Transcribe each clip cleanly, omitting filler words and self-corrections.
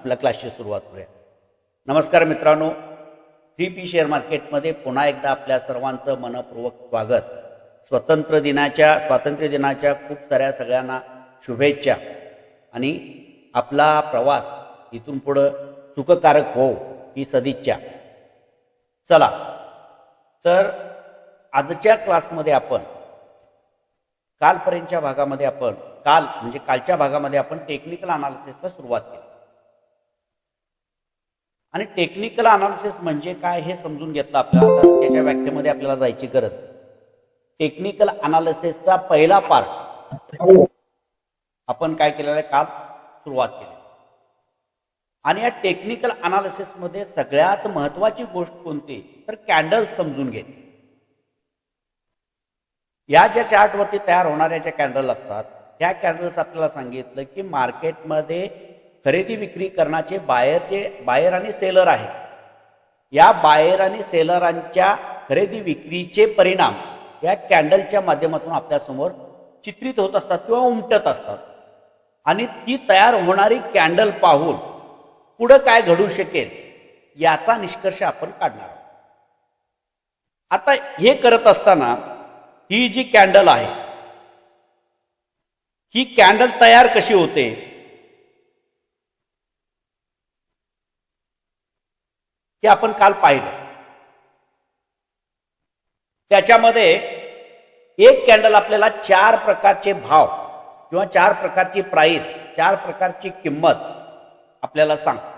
आपल्या क्लासची सुरुवात करूया. नमस्कार मित्रांनो, 3P शेअर मार्केटमध्ये पुन्हा एकदा आपल्या सर्वांचं मनपूर्वक स्वागत. स्वातंत्र्य दिनाच्या खूप साऱ्या सगळ्यांना शुभेच्छा आणि आपला प्रवास इथून पुढे सुखकारक हो ही सदिच्छा. चला तर आजच्या क्लासमध्ये आपण कालपर्यंतच्या भागामध्ये कालच्या भागामध्ये आपण टेक्निकल अनालिसिसला सुरुवात केली आणि टेक्निकल अनालिसिस म्हणजे काय हे समजून घेतलं आपल्याला. त्याच्या व्याख्येमध्ये आपल्याला जायची गरज. टेक्निकल अनालिसिसचा पहिला पार्ट आपण काय केलेला आहे, काल सुरुवात केली. आणि या टेक्निकल अनालिसिस मध्ये सगळ्यात महत्वाची गोष्ट कोणती तर कॅन्डल्स समजून घेणे. या ज्या चार्टवरती तयार होणाऱ्या ज्या कॅन्डल असतात त्या कॅन्डल्स आपल्याला सांगितलं की मार्केटमध्ये खरेदी विक्री करण्याचे बायर आणि सेलर आहे. या बायर आणि सेलरांच्या खरेदी विक्रीचे परिणाम या कॅन्डलच्या माध्यमातून आपल्यासमोर चित्रित होत असतात किंवा उमटत असतात. आणि ती तयार होणारी कॅन्डल पाहून पुढे काय घडू शकेल याचा निष्कर्ष आपण काढणार आहोत. आता हे करत असताना ही जी कॅन्डल आहे ही कॅन्डल तयार कशी होते हे आपण काल पाहिलं. त्याच्यामध्ये एक कॅन्डल आपल्याला 4 प्रकारचे भाव किंवा 4 प्रकारची प्राइस, 4 प्रकारची किंमत आपल्याला सांगते.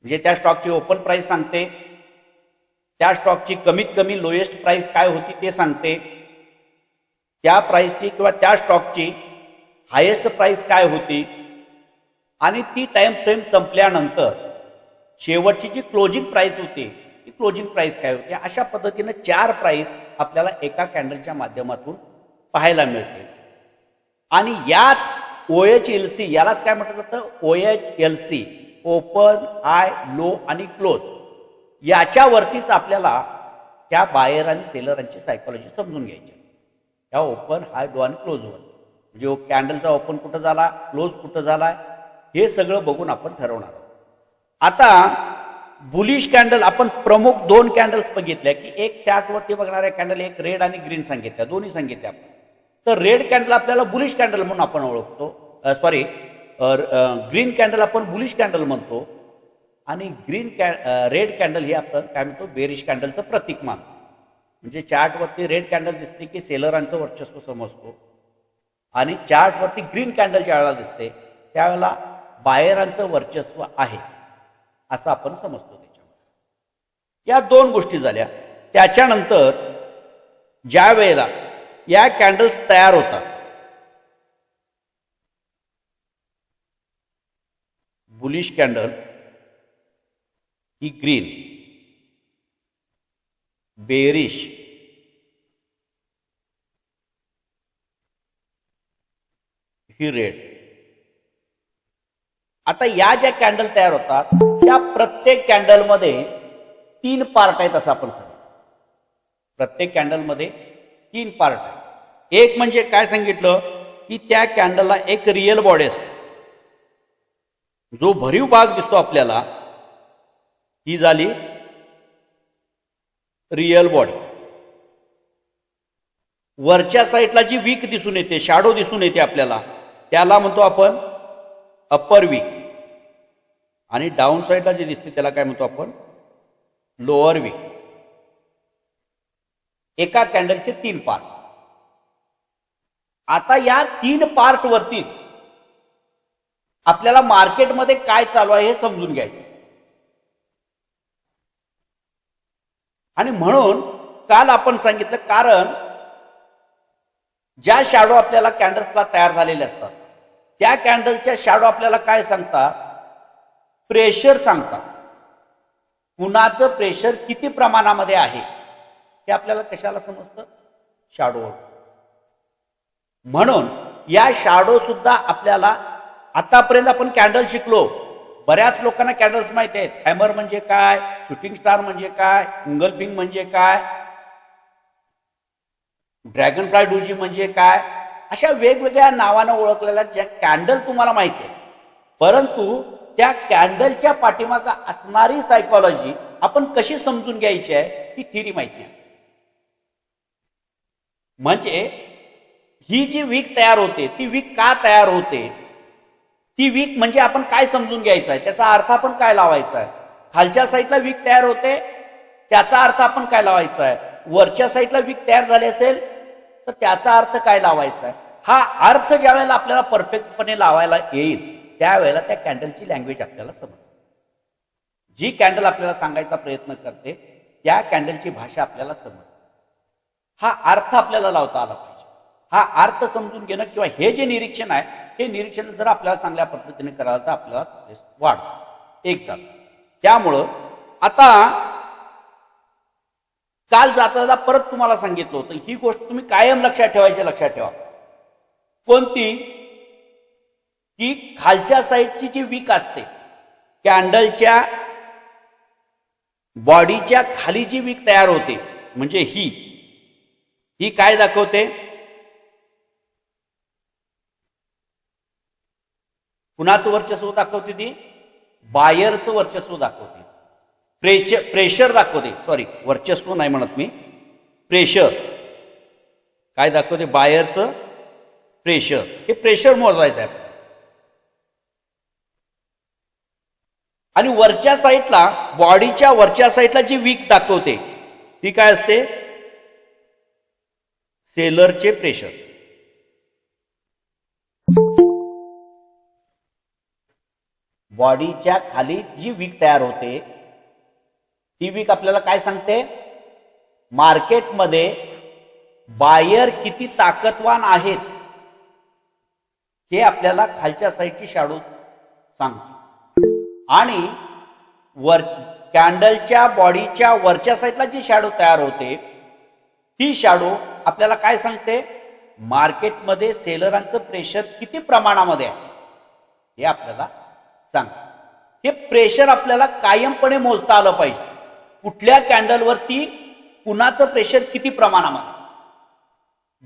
म्हणजे त्या स्टॉकची ओपन प्राइस सांगते, त्या स्टॉकची कमीत कमी लोएस्ट प्राइस काय होती ते सांगते, त्या प्राइसची किंवा त्या स्टॉकची हायेस्ट प्राइस काय होती आणि ती टाइम फ्रेम संपल्यानंतर शेवटची जी क्लोजिंग प्राइस होती ती क्लोजिंग प्राइस काय होती. अशा पद्धतीने 4 प्राइस आपल्याला एका कॅन्डलच्या माध्यमातून पाहायला मिळते. आणि याच OHLC यालाच काय म्हटलं जातं, OHLC ओपन, हाय, लो आणि क्लोज, याच्यावरतीच आपल्याला त्या बायर आणि सेलरांची सायकोलॉजी समजून घ्यायची. त्या ओपन, हाय, लो आणि क्लोजवर म्हणजे कॅन्डलचा ओपन कुठं झाला, क्लोज कुठं झाला, हे सगळं बघून आपण ठरवणार आहोत. आता बुलिश कॅन्डल आपण प्रमुख 2 कॅन्डल्स बघितल्या की एक चार्टवरती बघणाऱ्या कॅन्डल, एक रेड आणि ग्रीन सांगितल्या, दोन्ही सांगितल्या आपण. तर रेड कॅन्डल आपल्याला बुलिश कॅन्डल म्हणून आपण ओळखतो, ग्रीन कॅन्डल आपण बुलिश कॅन्डल म्हणतो आणि रेड कॅन्डल हे आपण काय म्हणतो, बेरिश कॅन्डलचं प्रतीक मानतो. म्हणजे चार्टवरती रेड कॅन्डल दिसते की सेलरांचं वर्चस्व समजतो आणि चार्टवरती ग्रीन कॅन्डल ज्या वेळेला दिसते त्यावेळेला बायरांचं वर्चस्व आहे असं आपण समजतो. त्याच्यामध्ये या 2 गोष्टी झाल्या. त्याच्यानंतर ज्या वेळेला या कॅन्डल्स तयार होतात, बुलिश कॅन्डल ही ग्रीन, बेरिश ही रेड. आता या ज्या कॅन्डल तयार होतात त्या प्रत्येक कॅन्डलमध्ये 3 पार्ट आहेत असं आपण सांगतो. प्रत्येक कॅन्डलमध्ये 3 पार्ट आहेत. एक म्हणजे काय सांगितलं की त्या कॅन्डलला एक रिअल बॉडी असते, जो भरीव भाग दिसतो आपल्याला ही झाली रिअल बॉडी. वरच्या साईडला जी वीक दिसून येते, शॅडो दिसून येते आपल्याला, त्याला म्हणतो आपण अप्पर वीक. आणि डाऊन साईडला जे दिसते त्याला काय म्हणतो आपण लोअर वीक. एका कॅन्डलचे 3 पार्ट. आता या 3 पार्ट वरतीच आपल्याला मार्केटमध्ये काय चालू आहे हे समजून घ्यायचं. आणि म्हणून काल आपण सांगितलं, कारण ज्या शॅडो आपल्याला कॅन्डल्सला तयार झालेले असतात त्या कॅन्डलच्या शॅडो आपल्याला काय सांगतात, प्रेशर सांगतात. कुणाचं प्रेशर किती प्रमाणामध्ये आहे हे आपल्याला कशाला समजतं, शॅडोवर. म्हणून या शॅडो सुद्धा आपल्याला, आतापर्यंत आपण कॅन्डल शिकलो, बऱ्याच लोकांना कॅन्डल्स माहिती आहेत. हॅमर म्हणजे काय, शूटिंग स्टार म्हणजे काय, इंगल्फिंग म्हणजे काय, ड्रॅगन फ्लाय डोजी म्हणजे काय, अशा वेगवेगळ्या नावाने ओळखलेल्या ज्या कॅन्डल तुम्हाला माहिती आहे परंतु त्या कॅन्डलच्या पाठीमागे असणारी सायकॉलॉजी आपण कशी समजून घ्यायची आहे ही थिअरी माहिती आहे. म्हणजे ही जी वीक तयार होते ती वीक का तयार होते, ती वीक म्हणजे आपण काय समजून घ्यायचा आहे, त्याचा अर्थ आपण काय लावायचा आहे. खालच्या साईडला वीक तयार होते त्याचा अर्थ आपण काय लावायचा आहे, वरच्या साईडला वीक तयार झाले असेल तर त्याचा अर्थ काय लावायचा आहे. हा अर्थ ज्या वेळेला आपल्याला परफेक्टपणे लावायला येईल त्यावेळेला त्या कॅन्डलची लँग्वेज आपल्याला समजते. जी कॅन्डल आपल्याला सांगायचा प्रयत्न करते त्या कॅन्डलची भाषा आपल्याला समजते. हा अर्थ आपल्याला लावता आला पाहिजे. हा अर्थ समजून घेणं किंवा हे जे निरीक्षण आहे हे निरीक्षण जर आपल्याला चांगल्या पद्धतीने करायला तर आपल्याला वाढतं एक जात. त्यामुळं आता काल जाता परत तुम्हाला सांगितलं होतं ही गोष्ट तुम्ही कायम लक्षात ठेवायची. लक्षात ठेवा कोणती, की खालच्या साईडची जी वीक असते कॅन्डलच्या बॉडीच्या खाली जी वीक तयार होते म्हणजे ही काय दाखवते, कुणाचं वर्चस्व दाखवते, ती बायरचं वर्चस्व दाखवते. प्रेशर दाखवते, सॉरी वर्चस्व नाही म्हणत मी, प्रेशर काय दाखवते, बायरचं प्रेशर. हे प्रेशर मोजायचं आहे. आणि वरच्या साईडला बॉडीच्या वरच्या साईडला जी वीक दाखवते ती काय असते, सेलरचे प्रेशर. बॉडीच्या खाली जी वीक तयार होते ती वीक आपल्याला काय सांगते, मार्केटमध्ये बायर किती ताकदवान आहेत हे आपल्याला खालच्या साईडची शॅडो सांगते. आणि कॅन्डलच्या बॉडीच्या वरच्या साईडला जी शॅडो तयार होते ती शॅडो आपल्याला काय सांगते, मार्केटमध्ये सेलरांचं प्रेशर किती प्रमाणामध्ये आहे हे आपल्याला सांगते. हे प्रेशर आपल्याला कायमपणे मोजता आलं पाहिजे. कुठल्या कॅन्डलवरती कुणाचं प्रेशर किती प्रमाणामध्ये.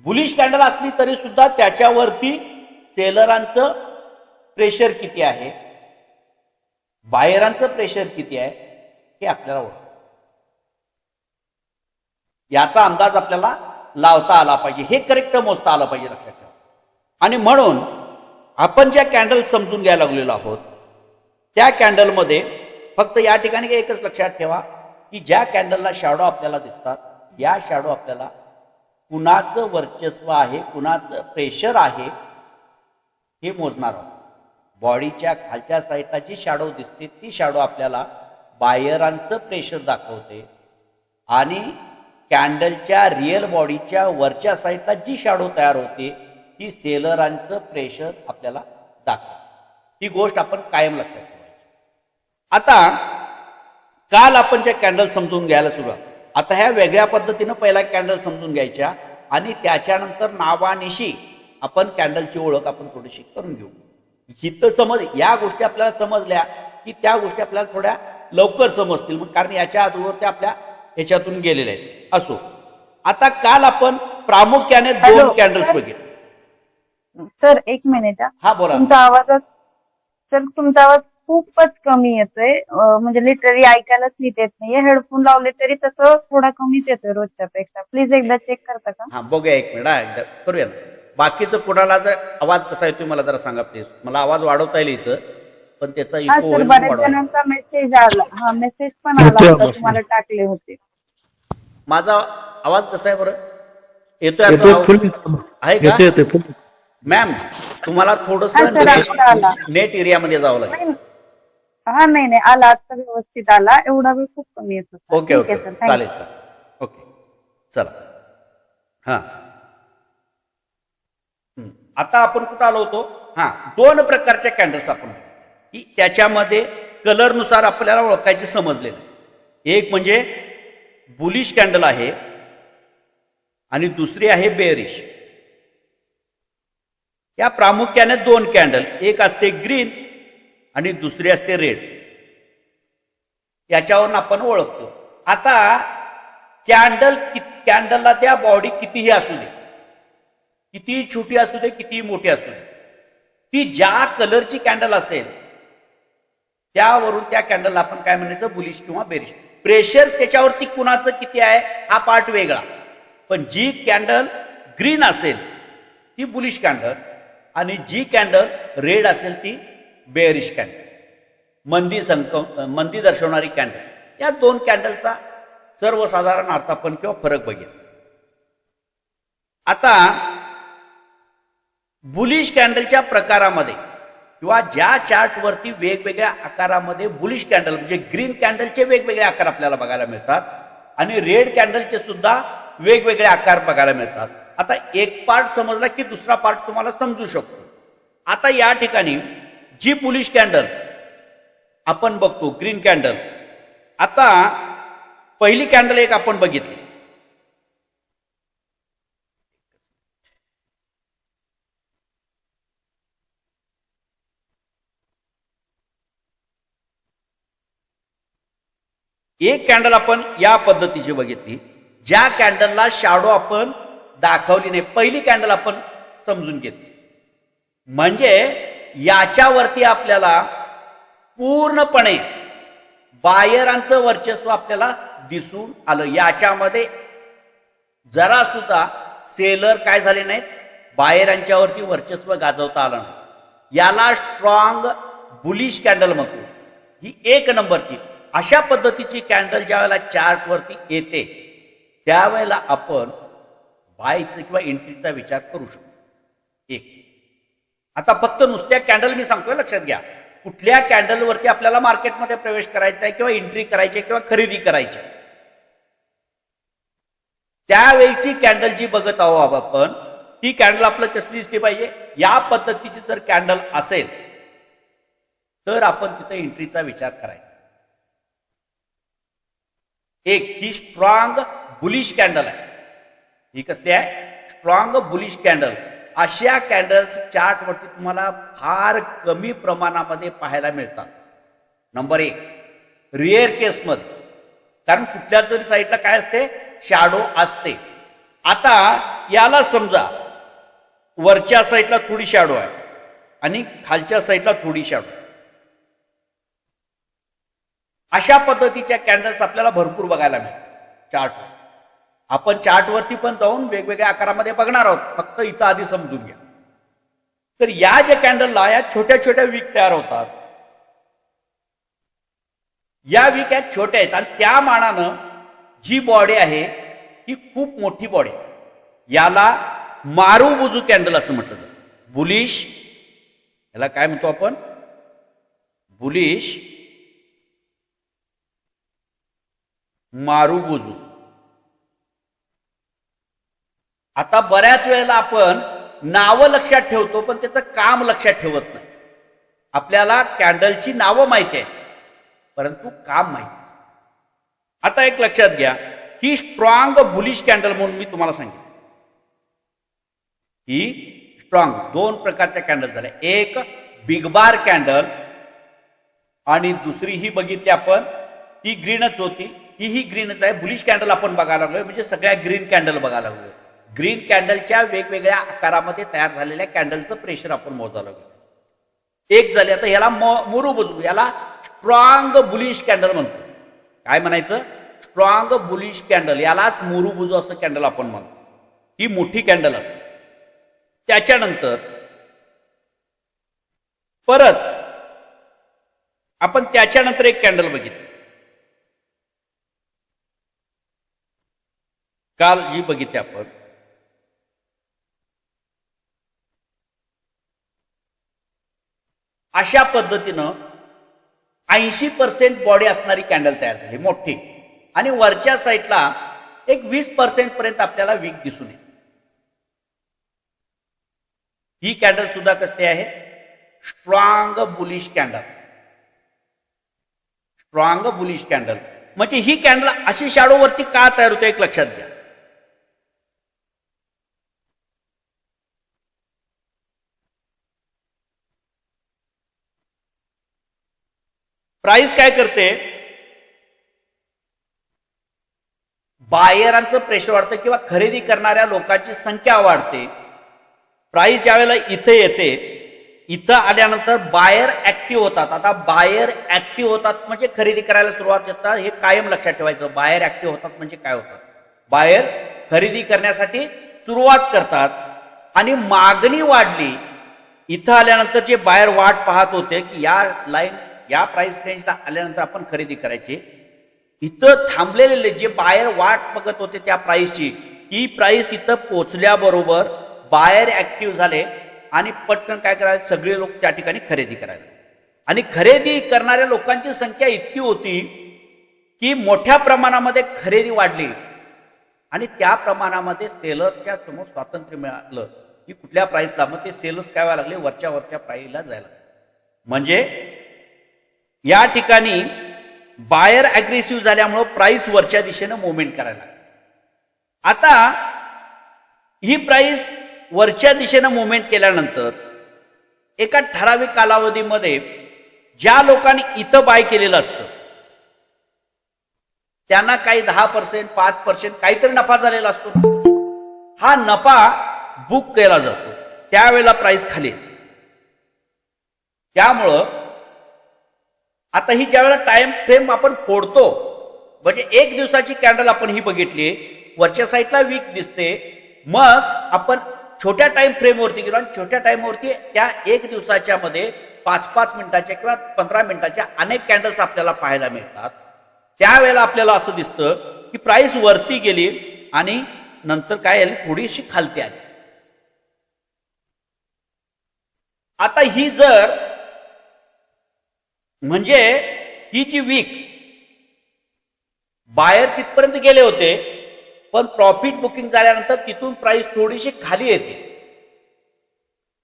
बुलिश कॅन्डल असली तरी सुद्धा त्याच्यावरती सेलरांचं प्रेशर किती आहे, बायरांचं प्रेशर किती आहे हे आपल्याला ओळखतं. याचा अंदाज आपल्याला लावता आला पाहिजे. हे करेक्ट मोजता आलं पाहिजे. लक्षात ठेवा. आणि म्हणून आपण ज्या कॅन्डल समजून घ्यायला लागलेलो आहोत त्या कॅन्डलमध्ये फक्त या ठिकाणी एकच लक्षात ठेवा की ज्या कॅन्डलला शॅडो आपल्याला दिसतात या शॅडो आपल्याला कुणाचं वर्चस्व आहे, कुणाचं प्रेशर आहे हे मोजणार आहोत. बॉडीच्या खालच्या साईडला जी शॅडो दिसते ती शॅडो आपल्याला बायरांचं प्रेशर दाखवते आणि कॅन्डलच्या रिअल बॉडीच्या वरच्या साईडला जी शॅडो तयार होते ती सेलरांचं प्रेशर आपल्याला दाखवते. ही गोष्ट आपण कायम लक्षात ठेवायची. आता काल आपण ज्या कॅन्डल समजून घ्यायला सुरुवात, आता ह्या वेगळ्या पद्धतीनं पहिला कॅन्डल समजून घ्यायच्या आणि त्याच्यानंतर नावानिशी आपण कॅन्डलची ओळख आपण थोडीशी करून घेऊ. हित समज या गोष्टी आपल्याला समजल्या की त्या गोष्टी आपल्याला थोड्या लवकर समजतील, कारण याच्या अगोदर त्या आपल्या ह्याच्यातून गेलेल्या आहेत. असो, आता काल आपण प्रामुख्याने दोन कॅन्डल्स बघितले. सर एक मिनिट. हा बोला. तुमचा आवाज खूपच कमी येतोय, म्हणजे लिटरली ऐकायलाच नीट येत नाहीये. हेडफोन लावले तरी तसं थोडा कमीच येतोय रोजच्या पेक्षा. प्लीज एकदा चेक करता का? हा बघूया, एक मिनिट एकदा करूया ना. बाकीचं कोणाला जर आवाज कसा येतोय मला जरा सांगा प्लीज. मला आवाज वाढवता येईल इथं, पण त्याचा इको होईल. बऱ्याच जणांचा मेसेज आला. हा मेसेज पण आला होता, तुम्हाला टाकले होते. माझा आवाज कसा आहे बरं? येतोय आहे का मॅम? तुम्हाला थोडस नेट एरियामध्ये जावं लागेल. हा नाही आला, आता व्यवस्थित आला. एवढा वेळ खूप कमी येतो. ओके ओके चालेल. ओके चला. हा आता आपण कुठं आलो होतो? हा, दोन प्रकारच्या कॅन्डल्स आपण की त्याच्यामध्ये कलरनुसार आपल्याला ओळखायचे समजलेलं. एक म्हणजे बुलिश कॅन्डल आहे आणि दुसरी आहे बेअरिश. या प्रामुख्याने दोन कॅन्डल, एक असते ग्रीन आणि दुसरी असते रेड. याच्यावरून आपण ओळखतो. आता कॅन्डलला त्या बॉडी कितीही असू दे, कितीही छोटी असू दे, कितीही मोठी असू दे, ती ज्या कलरची कॅन्डल असेल त्यावरून त्या कॅन्डलला आपण काय म्हणायचं, बुलिश किंवा बेरिश. प्रेशर त्याच्यावरती कुणाचं किती आहे हा पार्ट वेगळा, पण जी कॅन्डल ग्रीन असेल ती बुलिश कॅन्डल आणि जी कॅन्डल रेड असेल ती बेअरिश कॅन्डल, मंदी दर्शवणारी कॅन्डल. या दोन कॅन्डलचा सर्वसाधारण अर्थ आपण किंवा फरक बघितला. आता बुलिश कॅन्डलच्या प्रकारामध्ये किंवा ज्या चार्टवरती वेगवेगळ्या आकारामध्ये बुलिश कॅन्डल म्हणजे ग्रीन कॅन्डलचे वेगवेगळे आकार आपल्याला बघायला मिळतात आणि रेड कॅन्डलचे सुद्धा वेगवेगळे आकार बघायला मिळतात. आता एक पार्ट समजला की दुसरा पार्ट तुम्हाला समजू शकतो. आता या ठिकाणी जी बुलिश कॅन्डल आपण बघतो, ग्रीन कॅन्डल, आता पहिली कॅन्डल एक आपण बघितली, एक कॅन्डल आपण या पद्धतीची बघितली, ज्या कॅन्डलला शॅडो आपण दाखवली नाही, पहिली कॅन्डल आपण समजून घेतली. म्हणजे याच्यावरती आपल्याला पूर्णपणे बायरांचं वर्चस्व आपल्याला दिसून आलं. याच्यामध्ये जरा सुद्धा सेलर काय झाले नाहीत, बायरांच्यावरती वर्चस्व गाजवता आलं नाही. याला स्ट्रॉंग बुलिश कॅन्डल म्हणतो. ही एक नंबरची अशा पद्धतीची कॅन्डल ज्या वेळेला चार्टवरती येते त्यावेळेला आपण बायचं किंवा एंट्रीचा विचार करू शकतो. एक, आता फक्त नुसत्या कॅन्डल मी सांगतोय, लक्षात घ्या, कुठल्या कॅन्डलवरती आपल्याला मार्केटमध्ये प्रवेश करायचा आहे किंवा एंट्री करायची किंवा खरेदी करायची, त्यावेळीची कॅन्डल जी बघत आहोत आपण, ती कॅन्डल आपल्याला कसली दिसली पाहिजे, या पद्धतीची जर कॅन्डल असेल तर आपण तिथे एंट्रीचा विचार करायचा. एक, ही स्ट्रॉंग बुलिश कॅन्डल आहे. ही कसली आहे, स्ट्रॉंग बुलिश कॅन्डल. अशा कॅन्डल्स चार्टवरती तुम्हाला फार कमी प्रमाणामध्ये पाहायला मिळतात. नंबर एक, रिअर केसमध्ये, कारण कुठल्या तरी साईडला काय असते, शॅडो असते. आता याला समजा वरच्या साईडला थोडी शॅडो आहे आणि खालच्या साईडला थोडी शॅडो. अशा पद्धतीच्या कॅन्डल्स आपल्याला भरपूर बघायला मिळतात चार्टवर. आपण चार्टवरती पण जाऊन वेगवेगळ्या आकारामध्ये बघणार आहोत, फक्त इथं आधी समजून घ्या. तर या ज्या कॅन्डलला या छोट्या छोट्या वीक तयार होतात, या वीक या छोट्या आहेत आणि त्या मानानं जी बॉडी आहे ही खूप मोठी बॉडी आहे. याला मारुबुजू कॅन्डल असं म्हटलं जातं. बुलिश, याला काय म्हणतो आपण, बुलिश मारुबुजू. आता बऱ्याच वेळेला आपण नावं लक्षात ठेवतो पण त्याचं काम लक्षात ठेवत नाही. आपल्याला कॅन्डलची नावं माहिती आहे परंतु काम माहिती नसतं. आता एक लक्षात घ्या, ही स्ट्रॉंग बुलिश कॅन्डल म्हणून मी तुम्हाला सांगितलं. ही स्ट्रॉंग दोन प्रकारच्या कॅन्डल झाल्या, एक बिग बार कॅन्डल आणि दुसरी ही बघितली आपण ती ग्रीनच होती. ही ग्रीनच आहे. बुलिश कॅन्डल आपण बघायला लागलोय म्हणजे सगळ्या ग्रीन कॅन्डल बघायला लागलोय. ग्रीन कॅन्डलच्या वेगवेगळ्या आकारामध्ये तयार झालेल्या कॅन्डलचं प्रेशर आपण मोजायला लागलो. एक झाले. आता याला मुरुबुजू, याला स्ट्रॉंग बुलिश कॅन्डल म्हणतो. काय म्हणायचं, स्ट्रॉंग बुलिश कॅन्डल, यालाच मुरुबुजू असं कॅन्डल आपण म्हणतो. ही मोठी कॅन्डल असते. त्याच्यानंतर परत आपण त्याच्यानंतर एक कॅन्डल बघितली, काल जी बघितली आपण, अशा पद्धतीनं 80% बॉडी असणारी कॅन्डल तयार झाली मोठी आणि वरच्या साईडला एक 20% पर्यंत आपल्याला वीक दिसून येईल. ही कॅन्डल सुद्धा कसली आहे, strong bullish candle. Strong bullish candle म्हणजे ही कॅन्डल अशी शॅडो वरती का तयार होते एक लक्षात घ्या. प्राइस काय करते, बायरांचं प्रेशर वाढतं किंवा खरेदी करणाऱ्या लोकांची संख्या वाढते. प्राइस ज्या वेळेला इथे येते, इथं आल्यानंतर बायर ऍक्टिव्ह होतात. आता बायर ऍक्टिव्ह होतात म्हणजे खरेदी करायला सुरुवात होतात. हे कायम लक्षात ठेवायचं. बायर ऍक्टिव्ह होतात म्हणजे काय होतात? बायर खरेदी करण्यासाठी सुरुवात करतात आणि मागणी वाढली. इथं आल्यानंतर जे बायर वाट पाहत होते की या प्राइस रेंजला आल्यानंतर आपण खरेदी करायची. इथं थांबलेले जे बायर वाट बघत होते त्या प्राइसची, ती प्राइस इथं पोहोचल्याबरोबर बायर ऍक्टिव्ह झाले आणि पटकन काय करायला सगळे लोक त्या ठिकाणी खरेदी करायला. आणि खरेदी करणाऱ्या लोकांची संख्या इतकी होती की मोठ्या प्रमाणामध्ये खरेदी वाढली आणि त्या प्रमाणामध्ये सेलरच्या समोर स्वातंत्र्य मिळालं की कुठल्या प्राइसला. मग ते सेलर्स काय व्हायला लागले? वरच्या प्राइसला जायला. म्हणजे या ठिकाणी बायर अग्रेसिव्ह झाल्यामुळं प्राइस वरच्या दिशेनं मुवमेंट करायला. आता ही प्राइस वरच्या दिशेनं मुवमेंट केल्यानंतर एका ठराविक कालावधीमध्ये ज्या लोकांनी इथं बाय केलेलं असतं त्यांना काही 10%, 5% काहीतरी नफा झालेला असतो. हा नफा बुक केला जातो, त्यावेळेला प्राइस खाली. त्यामुळं आता ही ज्यावेळेला टाइम फ्रेम आपण फोडतो, म्हणजे एक दिवसाची कॅन्डल आपण ही बघितली, वरच्या साईडला वीक दिसते. मग आपण छोट्या टाइम फ्रेमवरती गेलो आणि छोट्या टाइमवरती त्या एक दिवसाच्या मध्ये 5-5 मिनिटाच्या किंवा 15 मिनिटाच्या अनेक कॅन्डल्स आपल्याला पाहायला मिळतात. त्यावेळेला आपल्याला असं दिसतं की प्राइस वरती गेली आणि नंतर काय आली? थोडीशी खालती आली. आता ही जर म्हणजे ही जी वीक बायर तिथपर्यंत गेले होते, पण प्रॉफिट बुकिंग झाल्यानंतर तिथून प्राइस थोडीशी खाली येते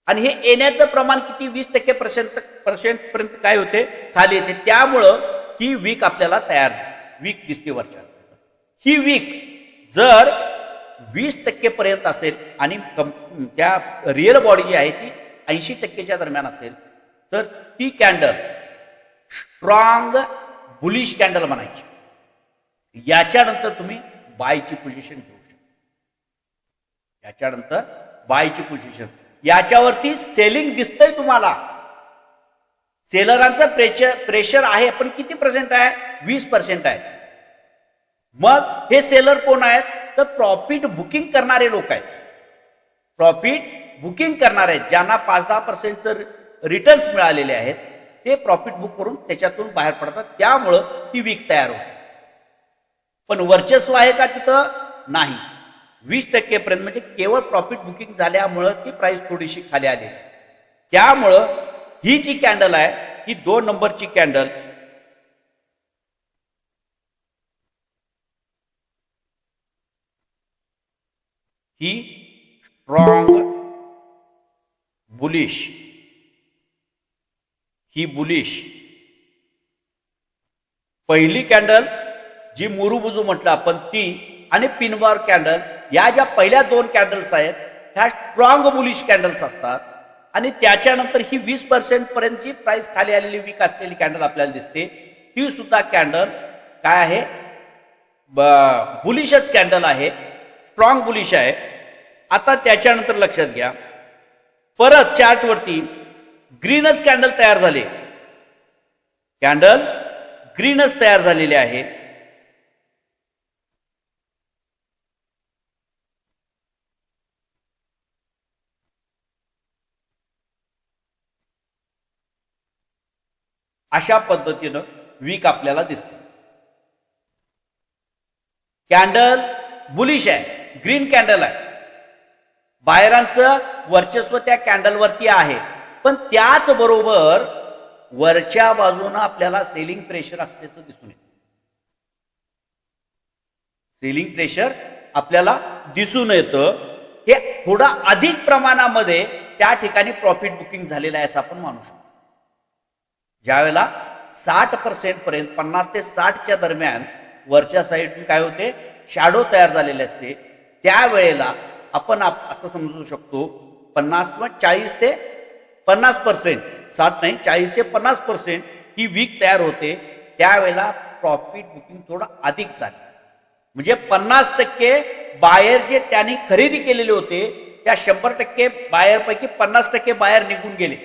आणि हे येण्याचं प्रमाण किती? 20% पर्यंत काय होते? खाली येते. त्यामुळं ही वीक आपल्याला वीक दिसते वरच्या. ही वीक जर 20% पर्यंत असेल आणि त्या रिअल बॉडी जी आहे ती 80% दरम्यान असेल तर ती कॅन्डल स्ट्रॉंग बुलिश कॅन्डल म्हणायची. याच्यानंतर तुम्ही बायची पोझिशन घेऊ शकता. याच्यानंतर बायची पोझिशन, याच्यावरती सेलिंग दिसतंय तुम्हाला. सेलरांचं प्रेशर आहे, पण किती % आहे? 20% आहे. मग हे सेलर कोण आहेत? तर प्रॉफिट बुकिंग करणारे लोक आहेत. प्रॉफिट बुकिंग करणारे ज्यांना 5-10% रिटर्न्स मिळालेले आहेत, ते प्रॉफिट बुक करून त्याच्यातून बाहेर पडतात. त्यामुळं ती वीक तयार होते. पण वर्चस्व आहे का तिथं? नाही. 20% पर्यंत म्हणजे केवळ प्रॉफिट बुकिंग झाल्यामुळं ती प्राइस थोडीशी खाली आली. त्यामुळं ही जी कॅन्डल आहे ही 2 नंबरची कॅन्डल ही स्ट्रॉंग बुलिश, ही बुलिश. पहिली कॅन्डल जी मुरुबुजू म्हटलं आपण ती, आणि पिनबार कॅन्डल, या ज्या पहिल्या 2 कॅन्डल्स आहेत ह्या स्ट्रॉंग बुलिश कॅन्डल्स असतात. आणि त्याच्यानंतर ही 20% पर्यंतची प्राइस खाली आलेली वीक असलेली कॅन्डल आपल्याला दिसते. ती सुद्धा कॅन्डल काय आहे? बुलिशच कॅन्डल आहे, स्ट्रॉंग बुलिश आहे. आता त्याच्यानंतर लक्षात घ्या, परत चार्टवरती ग्रीनच कॅन्डल तयार झाले. कॅन्डल ग्रीनच तयार झालेले आहे. अशा पद्धतीनं वीक आपल्याला दिसते. कॅन्डल बुलिश आहे, ग्रीन कॅन्डल आहे. बायरांचं वर्चस्व त्या कॅन्डलवरती आहे. पण त्याच बरोबर वरच्या बाजूनं आपल्याला सेलिंग प्रेशर असल्याचं दिसून येतं. सेलिंग प्रेशर आपल्याला दिसून येतं. हे थोडं अधिक प्रमाणामध्ये त्या ठिकाणी प्रॉफिट बुकिंग झालेलं आहे असं आपण मानू शकतो. ज्यावेळेला 60% पर्यंत 50 ते 60च्या दरम्यान वरच्या साईडून काय होते? शॅडो तयार झालेले असते. त्यावेळेला आपण असं समजू शकतो 50 किंवा 40 ते 50%, 60 नाही 40 ते 50% ही वीक तयार होते. त्यावेळेला प्रॉफिट बुकिंग थोडं अधिक झालं. म्हणजे 50% बायर जे त्यांनी खरेदी केलेले होते त्या 100% बायर पैकी 50% बायर निघून गेले.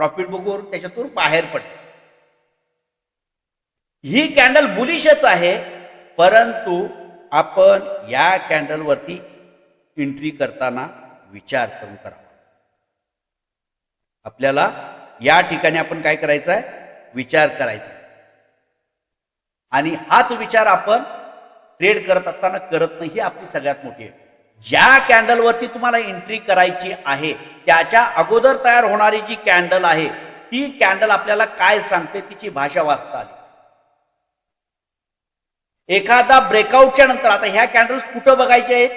प्रॉफिट बुकवरून त्याच्यातून बाहेर पडते. ही कॅन्डल बुलिशच आहे, परंतु आपण या कॅन्डलवरती एंट्री करताना विचार करून करावा. आपल्याला या ठिकाणी आपण काय करायचं आहे, विचार करायचा. आणि हाच विचार आपण ट्रेड करत असताना करत नाही, ही आपली सगळ्यात मोठी आहे. ज्या कॅन्डलवरती तुम्हाला एंट्री करायची आहे त्याच्या अगोदर तयार होणारी जी कॅन्डल आहे ती कॅन्डल आपल्याला काय सांगते, तिची भाषा वाचता आली. एखादा ब्रेकआउटच्या नंतर, आता ह्या कॅन्डल्स कुठं बघायचे आहेत,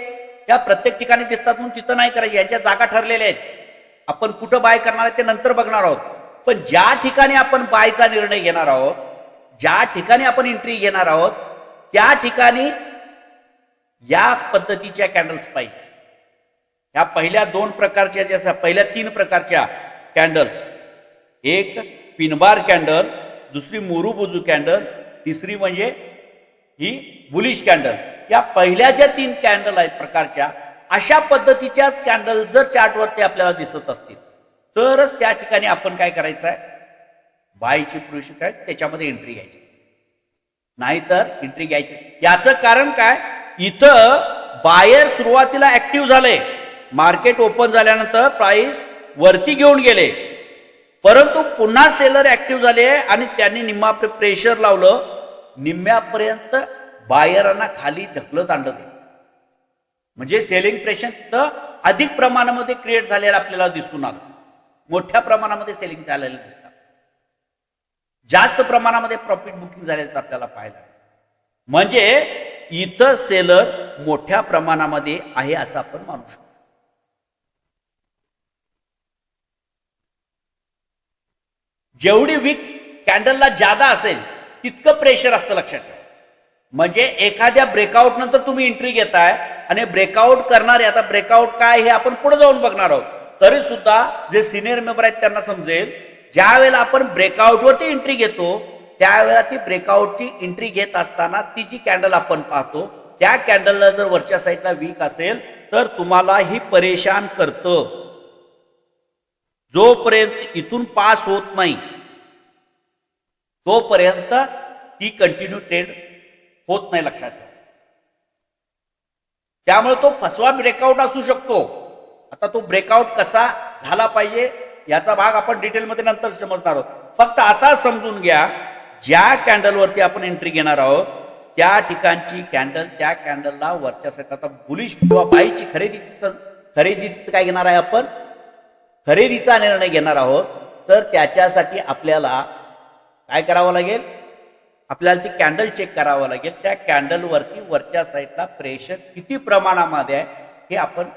त्या प्रत्येक ठिकाणी दिसतात म्हणून तिथं नाही करायची, यांच्या जागा ठरलेल्या आहेत. आपण कुठं बाय करणार आहे ते नंतर बघणार आहोत. पण ज्या ठिकाणी आपण बायचा निर्णय घेणार आहोत, ज्या ठिकाणी आपण एंट्री घेणार आहोत, त्या ठिकाणी या पद्धतीच्या कॅन्डल्स पाहिजे. ह्या पहिल्या 2 प्रकारच्या ज्या पहिल्या 3 प्रकारच्या कॅन्डल्स, एक पिनबार कॅन्डल, दुसरी मोरूबुजू कॅन्डल, तिसरी म्हणजे ही बुलिश कॅन्डल. या पहिल्या ज्या 3 कॅन्डल आहेत प्रकारच्या, अशा पद्धतीच्याच कॅन्डल जर चार्टवरती आपल्याला दिसत असतील तरच त्या ठिकाणी आपण काय करायचं आहे, बायची प्रोसेस करायची, त्याच्यामध्ये एंट्री घ्यायची, नाहीतर एंट्री घ्यायची. याचं कारण काय, इथं बायर सुरुवातीला ऍक्टिव्ह झाले, मार्केट ओपन झाल्यानंतर प्राइस वरती घेऊन गेले, परंतु पुन्हा सेलर ऍक्टिव्ह झाले आणि त्यांनी निम्मा प्रेशर लावलं, निम्म्यापर्यंत बायरांना खाली ढकलत आणलं. म्हणजे सेलिंग प्रेशर अधिक प्रमाणामध्ये क्रिएट झालेलं आपल्याला दिसून आलं. मोठ्या प्रमाणामध्ये सेलिंग झालेलं दिसतं, जास्त प्रमाणामध्ये प्रॉफिट बुकिंग झाल्याचं आपल्याला पाहायला. म्हणजे इथं सेलर मोठ्या प्रमाणामध्ये आहे असं आपण मानू शकतो. जेवढी वीक कॅन्डलला जादा असेल तितकं प्रेशर असतं, लक्षात ठेवा. म्हणजे एखाद्या ब्रेकआउट नंतर तुम्ही एंट्री घेताय आणि ब्रेकआउट करणारे, आता ब्रेकआउट काय हे आपण पुढे जाऊन बघणार आहोत, तरी सुद्धा जे सिनियर मेंबर आहेत त्यांना समजेल, ज्या वेळेला आपण ब्रेकआउटवरती एंट्री घेतो त्यावेळेला ती ब्रेकआउटची एंट्री घेत असताना ती जी कॅन्डल आपण पाहतो, त्या कॅन्डलला जर वरच्या साईडला वीक असेल तर तुम्हाला ही परेशान करतं. जोपर्यंत इथून पास होत नाही तोपर्यंत ती कंटिन्यू ट्रेड होत नाही, लक्षात ठेवा. त्यामुळे तो फसवा ब्रेकआउट असू शकतो. आता तो ब्रेकआउट कसा झाला पाहिजे याचा भाग आपण डिटेलमध्ये नंतर समजणार आहोत. फक्त आता समजून घ्या, ज्या कॅन्डलवरती आपण एंट्री घेणार आहोत त्या ठिकाणची कॅन्डल, त्या कॅन्डलला वरच्या साईडला, आता बुलिश किंवा बायची खरेदीची काय घेणार आहे आपण, खरेदीचा निर्णय घेणार आहोत, तर त्याच्यासाठी आपल्याला काय करावं लागेल, आपल्याला ती कॅन्डल चेक करावं लागेल. त्या कॅन्डलवरती वरच्या साईडला प्रेशर किती प्रमाणामध्ये आहे हे आपण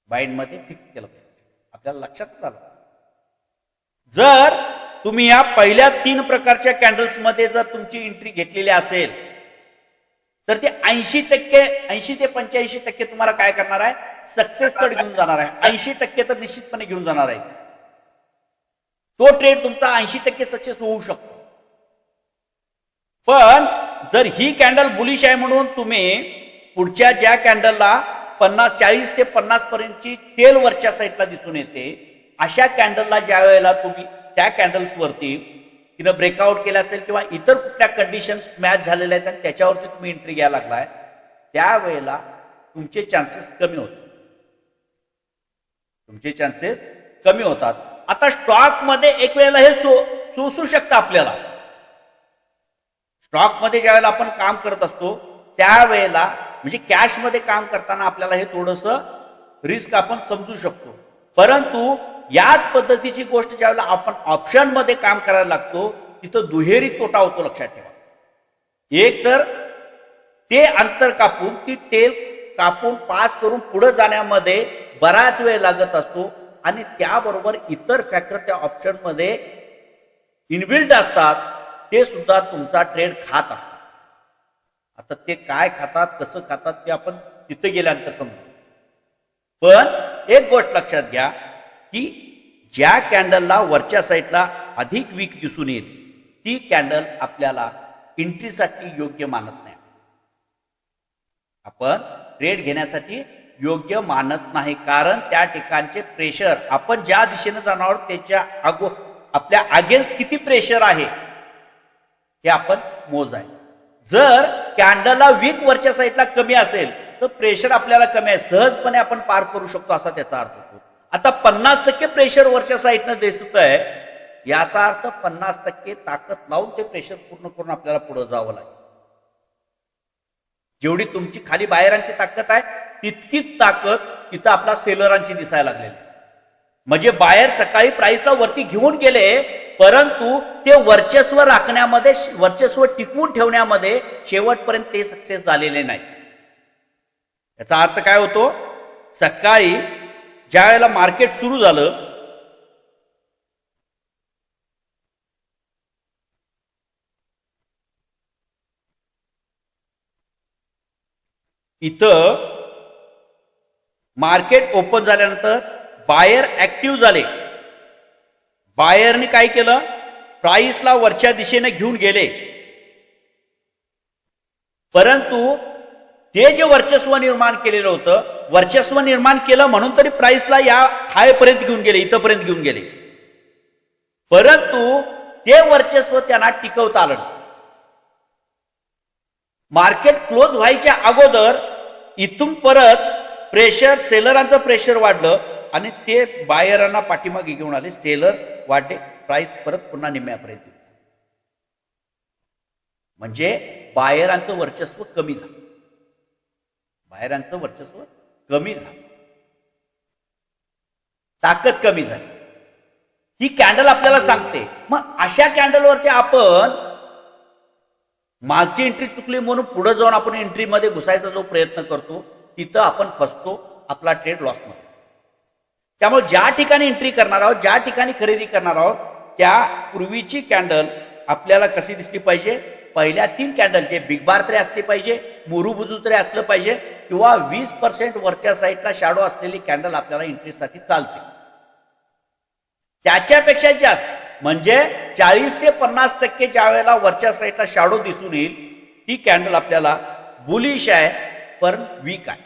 माइंडमध्ये फिक्स केलं पाहिजे, आपल्याला लक्षात आलं. जर तुम्ही या पहिल्या 3 प्रकारच्या कॅन्डल्स मध्ये जर तुमची एंट्री घेतलेली असेल तर ते 80% ते 85% तुम्हाला काय करणार आहे, सक्सेस कडे घेऊन जाणार आहे. 80% तर निश्चितपणे घेऊन जाणार आहे. तो ट्रेड तुमचा 80% सक्सेस होऊ शकतो. पण जर ही कॅन्डल बुलिश आहे म्हणून तुम्ही पुढच्या ज्या कॅन्डलला 40 ते 50 पर्यंतची तेल वरच्या साईडला दिसून येते, अशा कॅन्डलला ज्या वेळेला तुम्ही त्या कॅन्डल्स वरती तिनं ब्रेकआउट केलं असेल किंवा इतर कुठल्या कंडिशन्स मॅच झालेल्या आहेत आणि त्याच्यावरती तुम्ही एंट्री घ्यायला लागलाय, त्यावेळेला तुमचे चान्सेस कमी होतात. तुमचे चान्सेस कमी होतात. आता स्टॉक मध्ये एक वेळेला हे सोसू शकतं आपल्याला. स्टॉक मध्ये ज्या वेळेला आपण काम करत असतो त्यावेळेला, म्हणजे कॅश मध्ये काम करताना आपल्याला हे थोडंसं रिस्क आपण समजू शकतो. परंतु याच पद्धतीची गोष्ट ज्यावेळेला आपण ऑप्शन मध्ये काम करायला लागतो तिथं दुहेरी तोटा होतो, लक्षात ठेवा. एक तर ते अंतर कापून, ती टेल कापून पास करून पुढे जाण्यामध्ये बराच वेळ लागत असतो आणि त्याबरोबर इतर फॅक्टर त्या ऑप्शन मध्ये इनबिल्ट असतात, ते सुद्धा तुमचा ट्रेड खात असतात. आता ते काय खातात, कसं खातात ते आपण तिथे गेल्यानंतर समजू. पण एक गोष्ट लक्षात घ्या की ज्या कॅन्डलला वरच्या साईडला अधिक वीक दिसून येईल ती कॅन्डल आपल्याला एंट्रीसाठी योग्य मानत नाही. आपण ट्रेड घेण्यासाठी योग्य मानत नाही, कारण त्या ठिकाणचे प्रेशर आपण ज्या दिशेने जाणार आहोत त्याच्या आपल्या अगेन्स्ट किती प्रेशर आहे हे आपण मोजायचं. जर कॅन्डलला वीक वरच्या साईडला कमी असेल तर प्रेशर आपल्याला कमी आहे, सहजपणे आपण पार करू शकतो असा त्याचा अर्थ होतो. आता 50% प्रेशर वरच्या साईडनं दिसत आहे, याचा अर्थ 50% ताकद लावून ते प्रेशर पूर्ण करून आपल्याला पुढे जावं लागेल. जेवढी तुमची खाली बाहेरांची ताकद आहे तितकीच ताकद तिथं आपला सेलरांची दिसायला लागलेली. म्हणजे बाहेर सकाळी प्राइसला वरती घेऊन गेले, परंतु ते वर्चस्व राखण्यामध्ये, वर्चस्व टिकवून ठेवण्यामध्ये शेवटपर्यंत ते सक्सेस झालेले नाही. याचा अर्थ काय होतो, सकाळी ज्या वेळेला मार्केट सुरू झालं इथं मार्केट ओपन झाल्यानंतर बायर ऍक्टिव्ह झाले. बायरने काय केलं, प्राइसला वरच्या दिशेने घेऊन गेले, परंतु ते जे वर्चस्व निर्माण केलेलं होतं, वर्चस्व निर्माण केलं म्हणून तरी प्राइसला या हायपर्यंत घेऊन गेले, इथंपर्यंत घेऊन गेले, परंतु ते वर्चस्व त्यांना टिकवता आलं. मार्केट क्लोज व्हायच्या अगोदर इथून परत प्रेशर, सेलरांचं प्रेशर वाढलं आणि ते बायरांना पाठीमागे घेऊन आले. सेलर वाढले, प्राइस परत पुन्हा निम्म्यापर्यंत. म्हणजे बायरांचं वर्चस्व कमी झालं, बायरांचं वर्चस्व कमी झालं, ताकद कमी झाली. ही कॅन्डल आपल्याला सांगते. मग अशा कॅन्डलवरती आपण मागची एंट्री चुकली म्हणून पुढे जाऊन आपण एंट्रीमध्ये घुसायचा जो प्रयत्न करतो तिथं आपण फसतो, आपला ट्रेड लॉस मध्ये. त्यामुळे ज्या ठिकाणी एंट्री करणार आहोत, ज्या ठिकाणी खरेदी करणार आहोत, त्या पूर्वीची कॅन्डल आपल्याला कशी दिसली पाहिजे, पहिल्या 3 कॅन्डलचे बिग बार तरी असले पाहिजे, मुरुबुजू तरी असलं पाहिजे, किंवा 20% वरच्या साईडला शॅडो असलेली कॅन्डल आपल्याला एंट्रीसाठी चालते. त्याच्यापेक्षा जास्त म्हणजे 40 ते 50% ज्या वेळेला वरच्या साईडला शॅडो दिसून येईल ती कॅन्डल आपल्याला बुलिश आहे पण वीक आहे.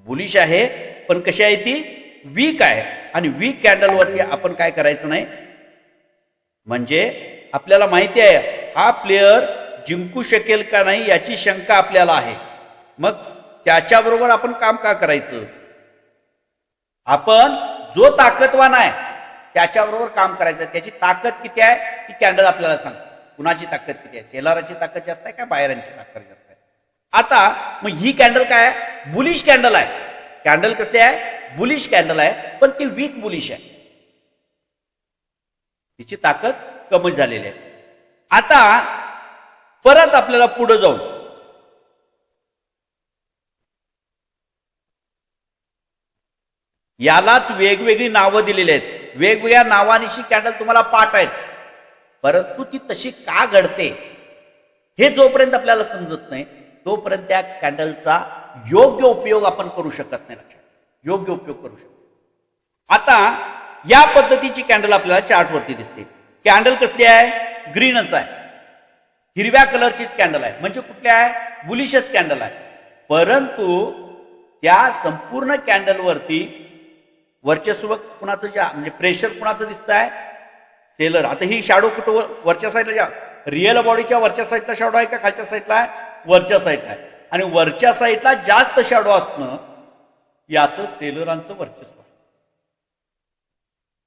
बुलिश आहे पण कशी आहे ती, वीक आहे. आणि वीक कॅन्डलवरती आपण काय करायचं नाही, म्हणजे आपल्याला माहिती आहे हा प्लेयर जिंकू शकेल का नाही याची शंका आपल्याला आहे. मग त्याच्याबरोबर आपण काम का करायचं, आपण जो ताकदवान आहे त्याच्याबरोबर काम करायचं. त्याची ताकद किती आहे ती कॅन्डल आपल्याला सांगते. कुणाची ताकद किती आहे, सेलराची ताकद जास्त आहे का बायरांची ताकद जास्त आहे. आता मग ही कॅन्डल काय आहे, बुलिश कॅन्डल आहे. कॅन्डल कसली आहे, बुलिश कॅन्डल आहे, पण ती वीक बुलिश आहे, तिची ताकद कमी झालेली आहे. आता परत आपल्याला पुढे जाऊन यालाच वेगवेगळी नावं दिलेली आहेत. वेगवेगळ्या नावानिशी कॅन्डल तुम्हाला पाठ आहेत, परंतु ती तशी का घडते हे जोपर्यंत आपल्याला समजत नाही तोपर्यंत त्या कॅन्डलचा योग्य उपयोग आपण करू शकत नाही. लक्षात, योग्य उपयोग करू शकतो. आता या पद्धतीची कॅन्डल आपल्याला चार्टवरती दिसते. कॅन्डल कसली आहे, ग्रीनच आहे, हिरव्या कलरचीच कॅन्डल आहे, म्हणजे कुठली आहे, बुलिशच कॅन्डल आहे. परंतु त्या संपूर्ण कॅन्डलवरती वर्चस्व कुणाचं, म्हणजे प्रेशर कुणाचं दिसत आहे, सेलर. आता ही शॅडो कुठं वरच्या साईडला, रिअल बॉडीच्या वरच्या साईडला शॅडो आहे का खालच्या साईडला आहे, वरच्या साईडला आहे. आणि वरच्या साईडला जास्त शॅडो असणं याचं सेलरांचं वर्चस्व आहे.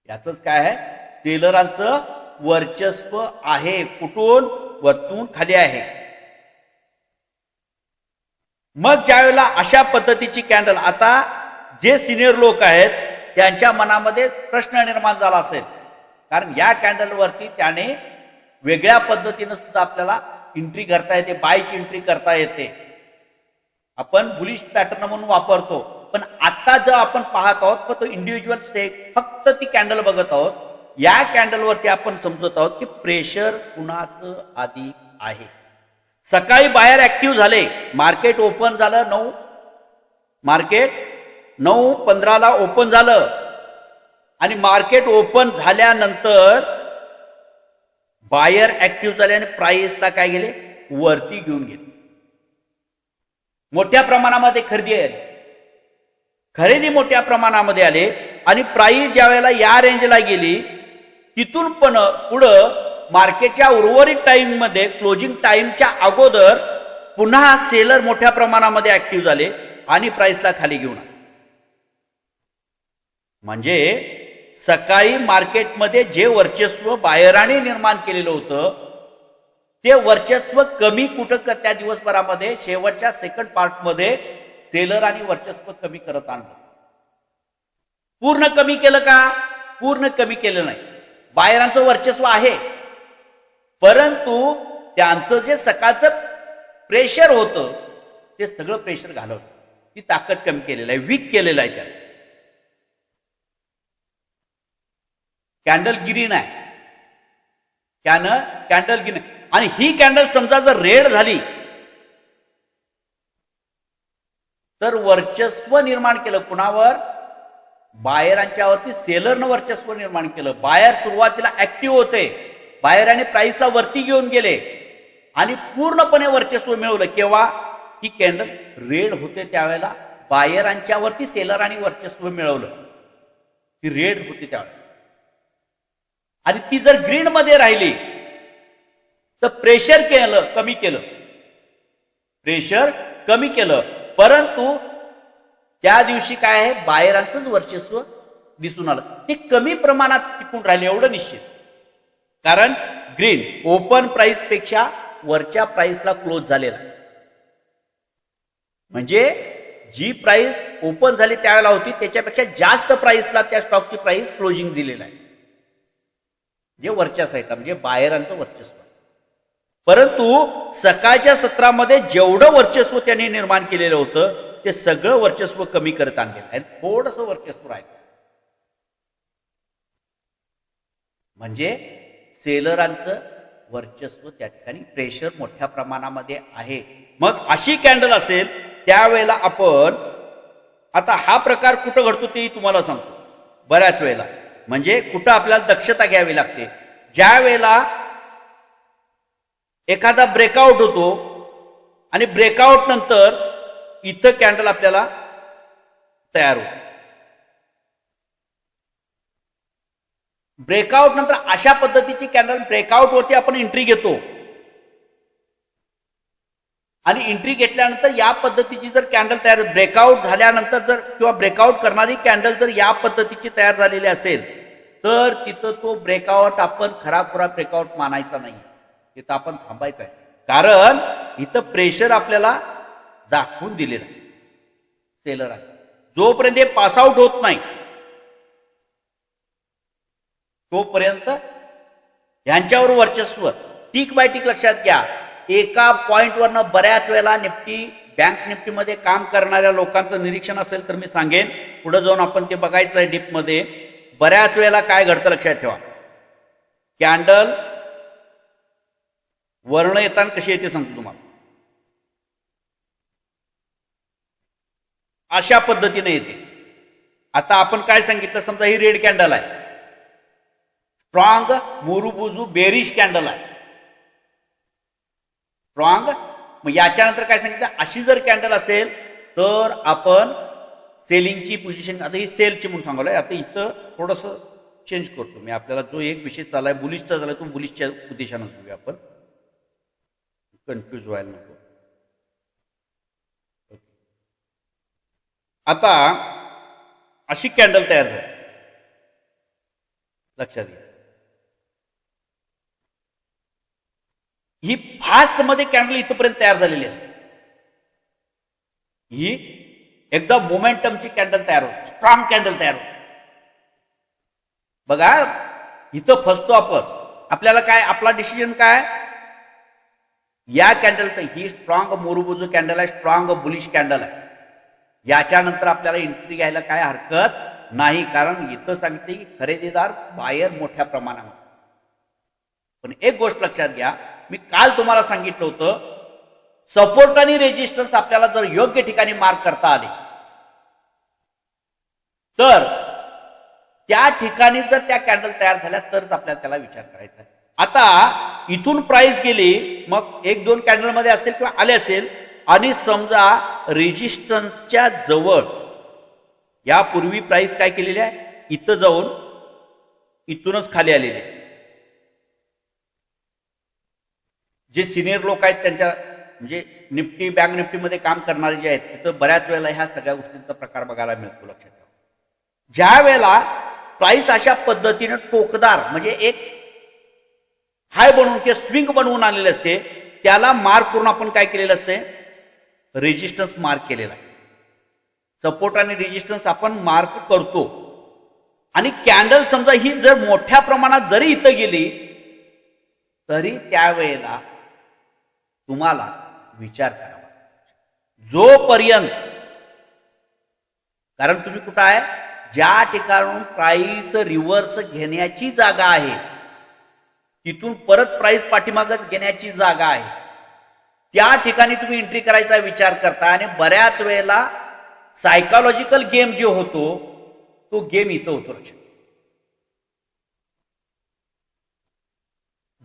याच काय आहे, सेलरांचं वर्चस्व आहे. कुठून, वरतून खाली आहे. मग ज्यावेळेला अशा पद्धतीची कॅन्डल, आता जे सिनियर लोक आहेत त्यांच्या मनामध्ये प्रश्न निर्माण झाला असेल, कारण या कॅन्डलवरती त्याने वेगळ्या पद्धतीने सुद्धा आपल्याला एंट्री करता येते, बायची एंट्री करता येते. आपण बुलिश पॅटर्न म्हणून वापरतो, पण आता जर आपण पाहत आहोत फक्त इंडिव्हिज्युअल स्टेक, फक्त ती कॅन्डल बघत आहोत, या कॅन्डलवरती आपण समजत आहोत की प्रेशर कुणाचं अधिक आहे. सकाळी बाहेर ऍक्टिव्ह झाले, मार्केट ओपन झालं, मार्केट 9:15 ओपन झालं आणि मार्केट ओपन झाल्यानंतर बायर ऍक्टिव्ह झाले आणि प्राइसला काय गेले, वरती घेऊन गेले. मोठ्या प्रमाणामध्ये खरेदी आहे. खरेदी मोठ्या प्रमाणामध्ये आले आणि प्राइस ज्या वेळेला या रेंजला गेली तिथून पण पुढं मार्केटच्या उर्वरित टाइम मध्ये क्लोजिंग टाइमच्या अगोदर पुन्हा सेलर मोठ्या प्रमाणामध्ये ऍक्टिव्ह झाले आणि प्राइसला खाली घेऊन आले. म्हणजे सकाळी मार्केटमध्ये जे वर्चस्व बायरांनी निर्माण केलेलं होतं ते वर्चस्व कमी कुठं त्या दिवसभरामध्ये शेवटच्या सेकंड पार्टमध्ये सेलर आणि वर्चस्व कमी करत आणलं. पूर्ण कमी केलं का? पूर्ण कमी केलं नाही. बायरांचं वर्चस्व आहे, परंतु त्यांचं जे सकाळचं प्रेशर होतं ते सगळं प्रेशर घालवलं. ती ताकद कमी केलेलं आहे, वीक केलेलं आहे. त्याला कॅन्डल ग्रीन आहे, कॅन्डल ग्रीन आहे. आणि ही कॅन्डल समजा जर रेड झाली तर वर्चस्व निर्माण केलं कुणावर? बायरांच्यावरती सेलरनं वर्चस्व निर्माण केलं. बायर सुरुवातीला ऍक्टिव्ह होते, बायरांनी प्राइसला वरती घेऊन गेले आणि पूर्णपणे वर्चस्व मिळवलं. केव्हा? ही कॅन्डल रेड होते त्यावेळेला बायरांच्यावरती सेलरांनी वर्चस्व मिळवलं. ती रेड होती त्यावेळेला. आणि ती जर ग्रीन मध्ये राहिली तर प्रेशर कमी केलं, प्रेशर कमी केलं. परंतु त्या दिवशी काय आहे? बायरांचंच वर्चस्व दिसून आलं. ते कमी प्रमाणात टिकून राहिले एवढं निश्चित. कारण ग्रीन ओपन प्राइस पेक्षा वरच्या प्राइसला क्लोज झालेला. म्हणजे जी प्राइस ओपन झाली त्यावेळेला होती त्याच्यापेक्षा जास्त प्राइसला त्या स्टॉकची प्राइस क्लोजिंग दिलेला आहे. जे वरच्या साईडला म्हणजे बायरांचं वर्चस्व. परंतु सकाळच्या सत्रामध्ये जेवढं वर्चस्व त्यांनी निर्माण केलेलं होतं ते सगळं वर्चस्व कमी करत आणलेलं आहे. थोडंसं वर्चस्व राहिलं. म्हणजे सेलरांचं वर्चस्व त्या ठिकाणी प्रेशर मोठ्या प्रमाणामध्ये आहे. मग अशी कॅन्डल असेल त्यावेळेला आपण आता हा प्रकार कुठं घडतो ते तुम्हाला सांगतो. बऱ्याच वेळेला म्हणजे कुठं आपल्याला दक्षता घ्यावी लागते. ज्या वेळेला एखादा ब्रेकआउट होतो आणि ब्रेकआउट नंतर इथं कॅन्डल आपल्याला तयार होतो. ब्रेकआउट नंतर अशा पद्धतीची कॅन्डल ब्रेकआउट वरती आपण एंट्री घेतो आणि एंट्री घेतल्यानंतर या पद्धतीची जर कॅन्डल तयार ब्रेकआउट झाल्यानंतर जर किंवा ब्रेकआउट करणारी कॅन्डल जर या पद्धतीची तयार झालेली असेल तर तिथं तो ब्रेकआउट आपण खराखुरा ब्रेकआउट मानायचा नाही. तिथं आपण थांबायचं आहे. कारण इथं प्रेशर आपल्याला दाखवून दिलेलं आहे सेलरांनी. जोपर्यंत हे पासआउट होत नाही तोपर्यंत यांच्यावर वर्चस्व. टिक बाय टिक लक्षात घ्या. एका पॉइंटवरनं बऱ्याच वेळेला निफ्टी बँक निफ्टीमध्ये काम करणाऱ्या लोकांचं निरीक्षण असेल तर मी सांगेन. पुढे जाऊन आपण ते बघायचं आहे डीपमध्ये. बऱ्याच वेळेला काय घडतं लक्षात ठेवा. कॅन्डल वर्ण येताना कशी येते सांगतो तुम्हाला. अशा पद्धतीने येते. आता आपण काय सांगितलं? समजा ही रेड कॅन्डल आहे, स्ट्रॉंग मुरुबुजू बेरिश कॅन्डल आहे, स्ट्रॉंग. मग याच्यानंतर काय सांगितलं? अशी जर कॅन्डल असेल तर आपण सेलिंगची पोझिशन. आता ही सेलची म्हणून सांगलोय. आता इथं थोडस चेंज करतो मी. आपल्याला जो एक विषय चाललाय बुलिशचा झालाय तो बुलिशच्या उद्देशानं सांगूया आपण, कन्फ्यूज व्हायला नको. आता अशी कॅन्डल तयार झाली, लक्षात घ्या. ही फास्ट मध्ये कॅन्डल इथपर्यंत तयार झालेली असते. ही एकदम मोमेंटमची कॅन्डल तयार होते, स्ट्रॉंग कॅन्डल तयार होते. बघा इथं फसतो आपण. आपल्याला काय, आपला डिसिजन काय? या कॅन्डल ही स्ट्रॉंग मोरुबुजू कॅन्डल आहे, स्ट्रॉंग बुलिश कॅन्डल आहे. याच्यानंतर आपल्याला एंट्री घ्यायला काय हरकत नाही. कारण इथं सांगते की खरेदीदार बायर मोठ्या प्रमाणामध्ये. पण एक गोष्ट लक्षात घ्या, मी काल तुम्हाला सांगितलं होतं सपोर्ट आणि रेजिस्टन्स आपल्याला जर योग्य ठिकाणी मार्क करता आले तर त्या ठिकाणी जर त्या कॅन्डल तयार झाल्या तरच आपल्याला त्याला विचार करायचा आहे. आता इथून प्राइस गेली, मग एक दोन कॅन्डल मध्ये असतील किंवा आले असेल आणि समजा रेजिस्टन्सच्या जवळ यापूर्वी प्राइस काय केलेली आहे, इथं जाऊन इथूनच खाली आलेली आहे. जे सिनियर लोक आहेत त्यांच्या म्हणजे निफ्टी बँक निफ्टीमध्ये काम करणारे जे आहेत तिथं बऱ्याच वेळेला ह्या सगळ्या गोष्टींचा प्रकार बघायला मिळतो. लक्षात ठेवा, ज्या वेळेला प्राइस अशा पद्धतीने टोकदार म्हणजे एक हाय बनवून किंवा स्विंग बनवून आलेले असते, त्याला मार्क करून आपण काय केलेलं असते, रेजिस्टन्स मार्क केलेला आहे. सपोर्ट आणि रेजिस्टन्स आपण मार्क करतो. आणि कॅन्डल समजा ही जर मोठ्या प्रमाणात जरी इथं गेली तरी त्यावेळेला तुम्हाला विचार करावा, जोपर्यंत, कारण तुम्ही कुठं आहे, ज्या ठिकाणून प्राइस रिव्हर्स घेण्याची जागा आहे तिथून परत प्राइस पाठीमागच घेण्याची जागा आहे, त्या ठिकाणी तुम्ही एंट्री करायचा विचार करता. आणि बऱ्याच वेळेला सायकोलॉजिकल गेम जे होतो तो गेम इथं होतो. लक्षात,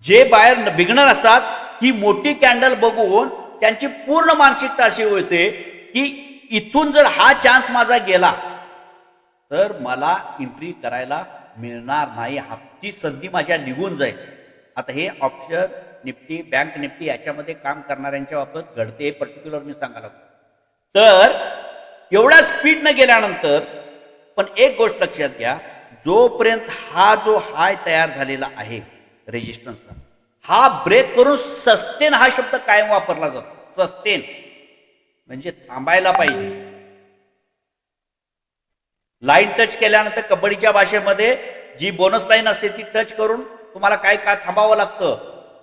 जे बाहेर बिगनर असतात ही मोठी कॅन्डल बघून त्यांची पूर्ण मानसिकता अशी होते की इथून जर हा चान्स माझा गेला तर मला एंट्री करायला मिळणार नाही, ती संधी माझ्या निघून जाईल. आता हे ऑप्शन निफ्टी बँक निफ्टी याच्यामध्ये काम करणाऱ्यांच्या बाबत घडते, पर्टिक्युलर मी सांगायला लागतो. तर एवढ्या स्पीडनं गेल्यानंतर पण एक गोष्ट लक्षात घ्या, जोपर्यंत हा जो हाय तयार झालेला आहे रेजिस्टन्सचा, हा ब्रेक करून सस्टेन हा शब्द कायम वापरला जातो. सस्टेन म्हणजे थांबायला पाहिजे. लाईन टच केल्यानंतर कबड्डीच्या भाषेमध्ये जी बोनस लाईन असते ती टच करून तुम्हाला काय थांबावं लागतं,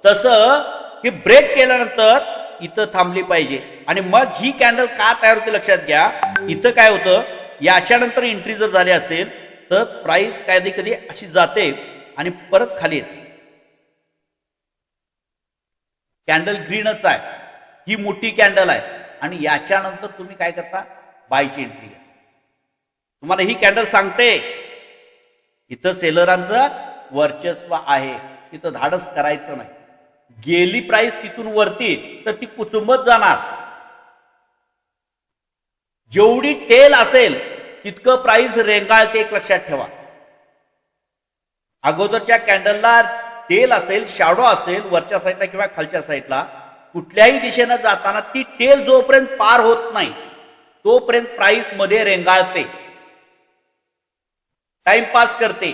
तसं की ब्रेक केल्यानंतर इथं थांबली पाहिजे. आणि मग ही कॅन्डल का तयार होते लक्षात घ्या. इथं काय होतं, याच्यानंतर एंट्री जर झाली असेल तर प्राइस कधी कधी अशी जाते आणि परत खाली येते. कॅन्डल ग्रीनच आहे, ही मोठी कॅन्डल आहे, आणि याच्यानंतर तुम्ही काय करता, बायची एंट्री घ्या. तुम्हाला ही कॅन्डल सांगते इथं सेलरांचं वर्चस्व आहे, तिथं धाडस करायचं नाही. गेली प्राइस तिथून वरती तर ती कुचुंबत जाणार. जेवढी टेल असेल तितकं प्राइस रेंगाळते, एक लक्षात ठेवा. अगोदरच्या कॅन्डलला टेल असेल, शॅडो असेल वरच्या साईडला किंवा खालच्या साईडला, कुठल्याही दिशेनं जाताना ती टेल जोपर्यंत पार होत नाही तोपर्यंत प्राइस मध्ये रेंगाळते, टाइमपास करते.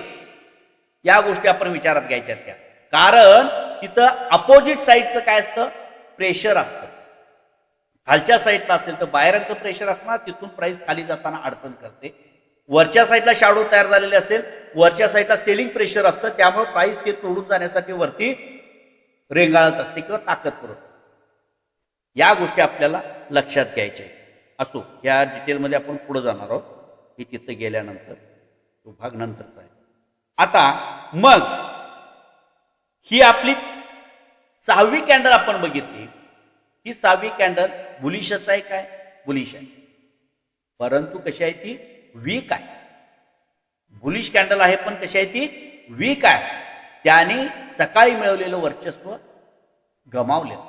या गोष्टी आपण विचारात घ्यायच्या त्या. कारण तिथं अपोजिट साईडचं काय असतं, प्रेशर असतं. खालच्या साईडला असेल तर बाहेरचं प्रेशर असणार, तिथून प्राइस खाली जाताना अडचण करते. वरच्या साईडला शॅडो तयार झालेले असेल, वरच्या साईडला सेलिंग प्रेशर असतं, त्यामुळे प्राइस ते तोडून जाण्यासाठी वरती रेंगाळत असते किंवा ताकद पुरवत असते. या गोष्टी आपल्याला लक्षात घ्यायच्या असो. या डिटेलमध्ये आपण पुढे जाणार आहोत, ही तिथं गेल्यानंतर तो भाग नंतरचा आहे. आता मग ही आपली 6वी कॅन्डल आपण बघितली. ही 6वी कॅन्डल बुलिशच आहे, काय बुलिश आहे, परंतु कशी आहे ती वीक आहे. बुलिश कॅन्डल आहे पण कशी आहे ती वीक आहे. त्याने सकाळी मिळवलेलं वर्चस्व गमावलेलं.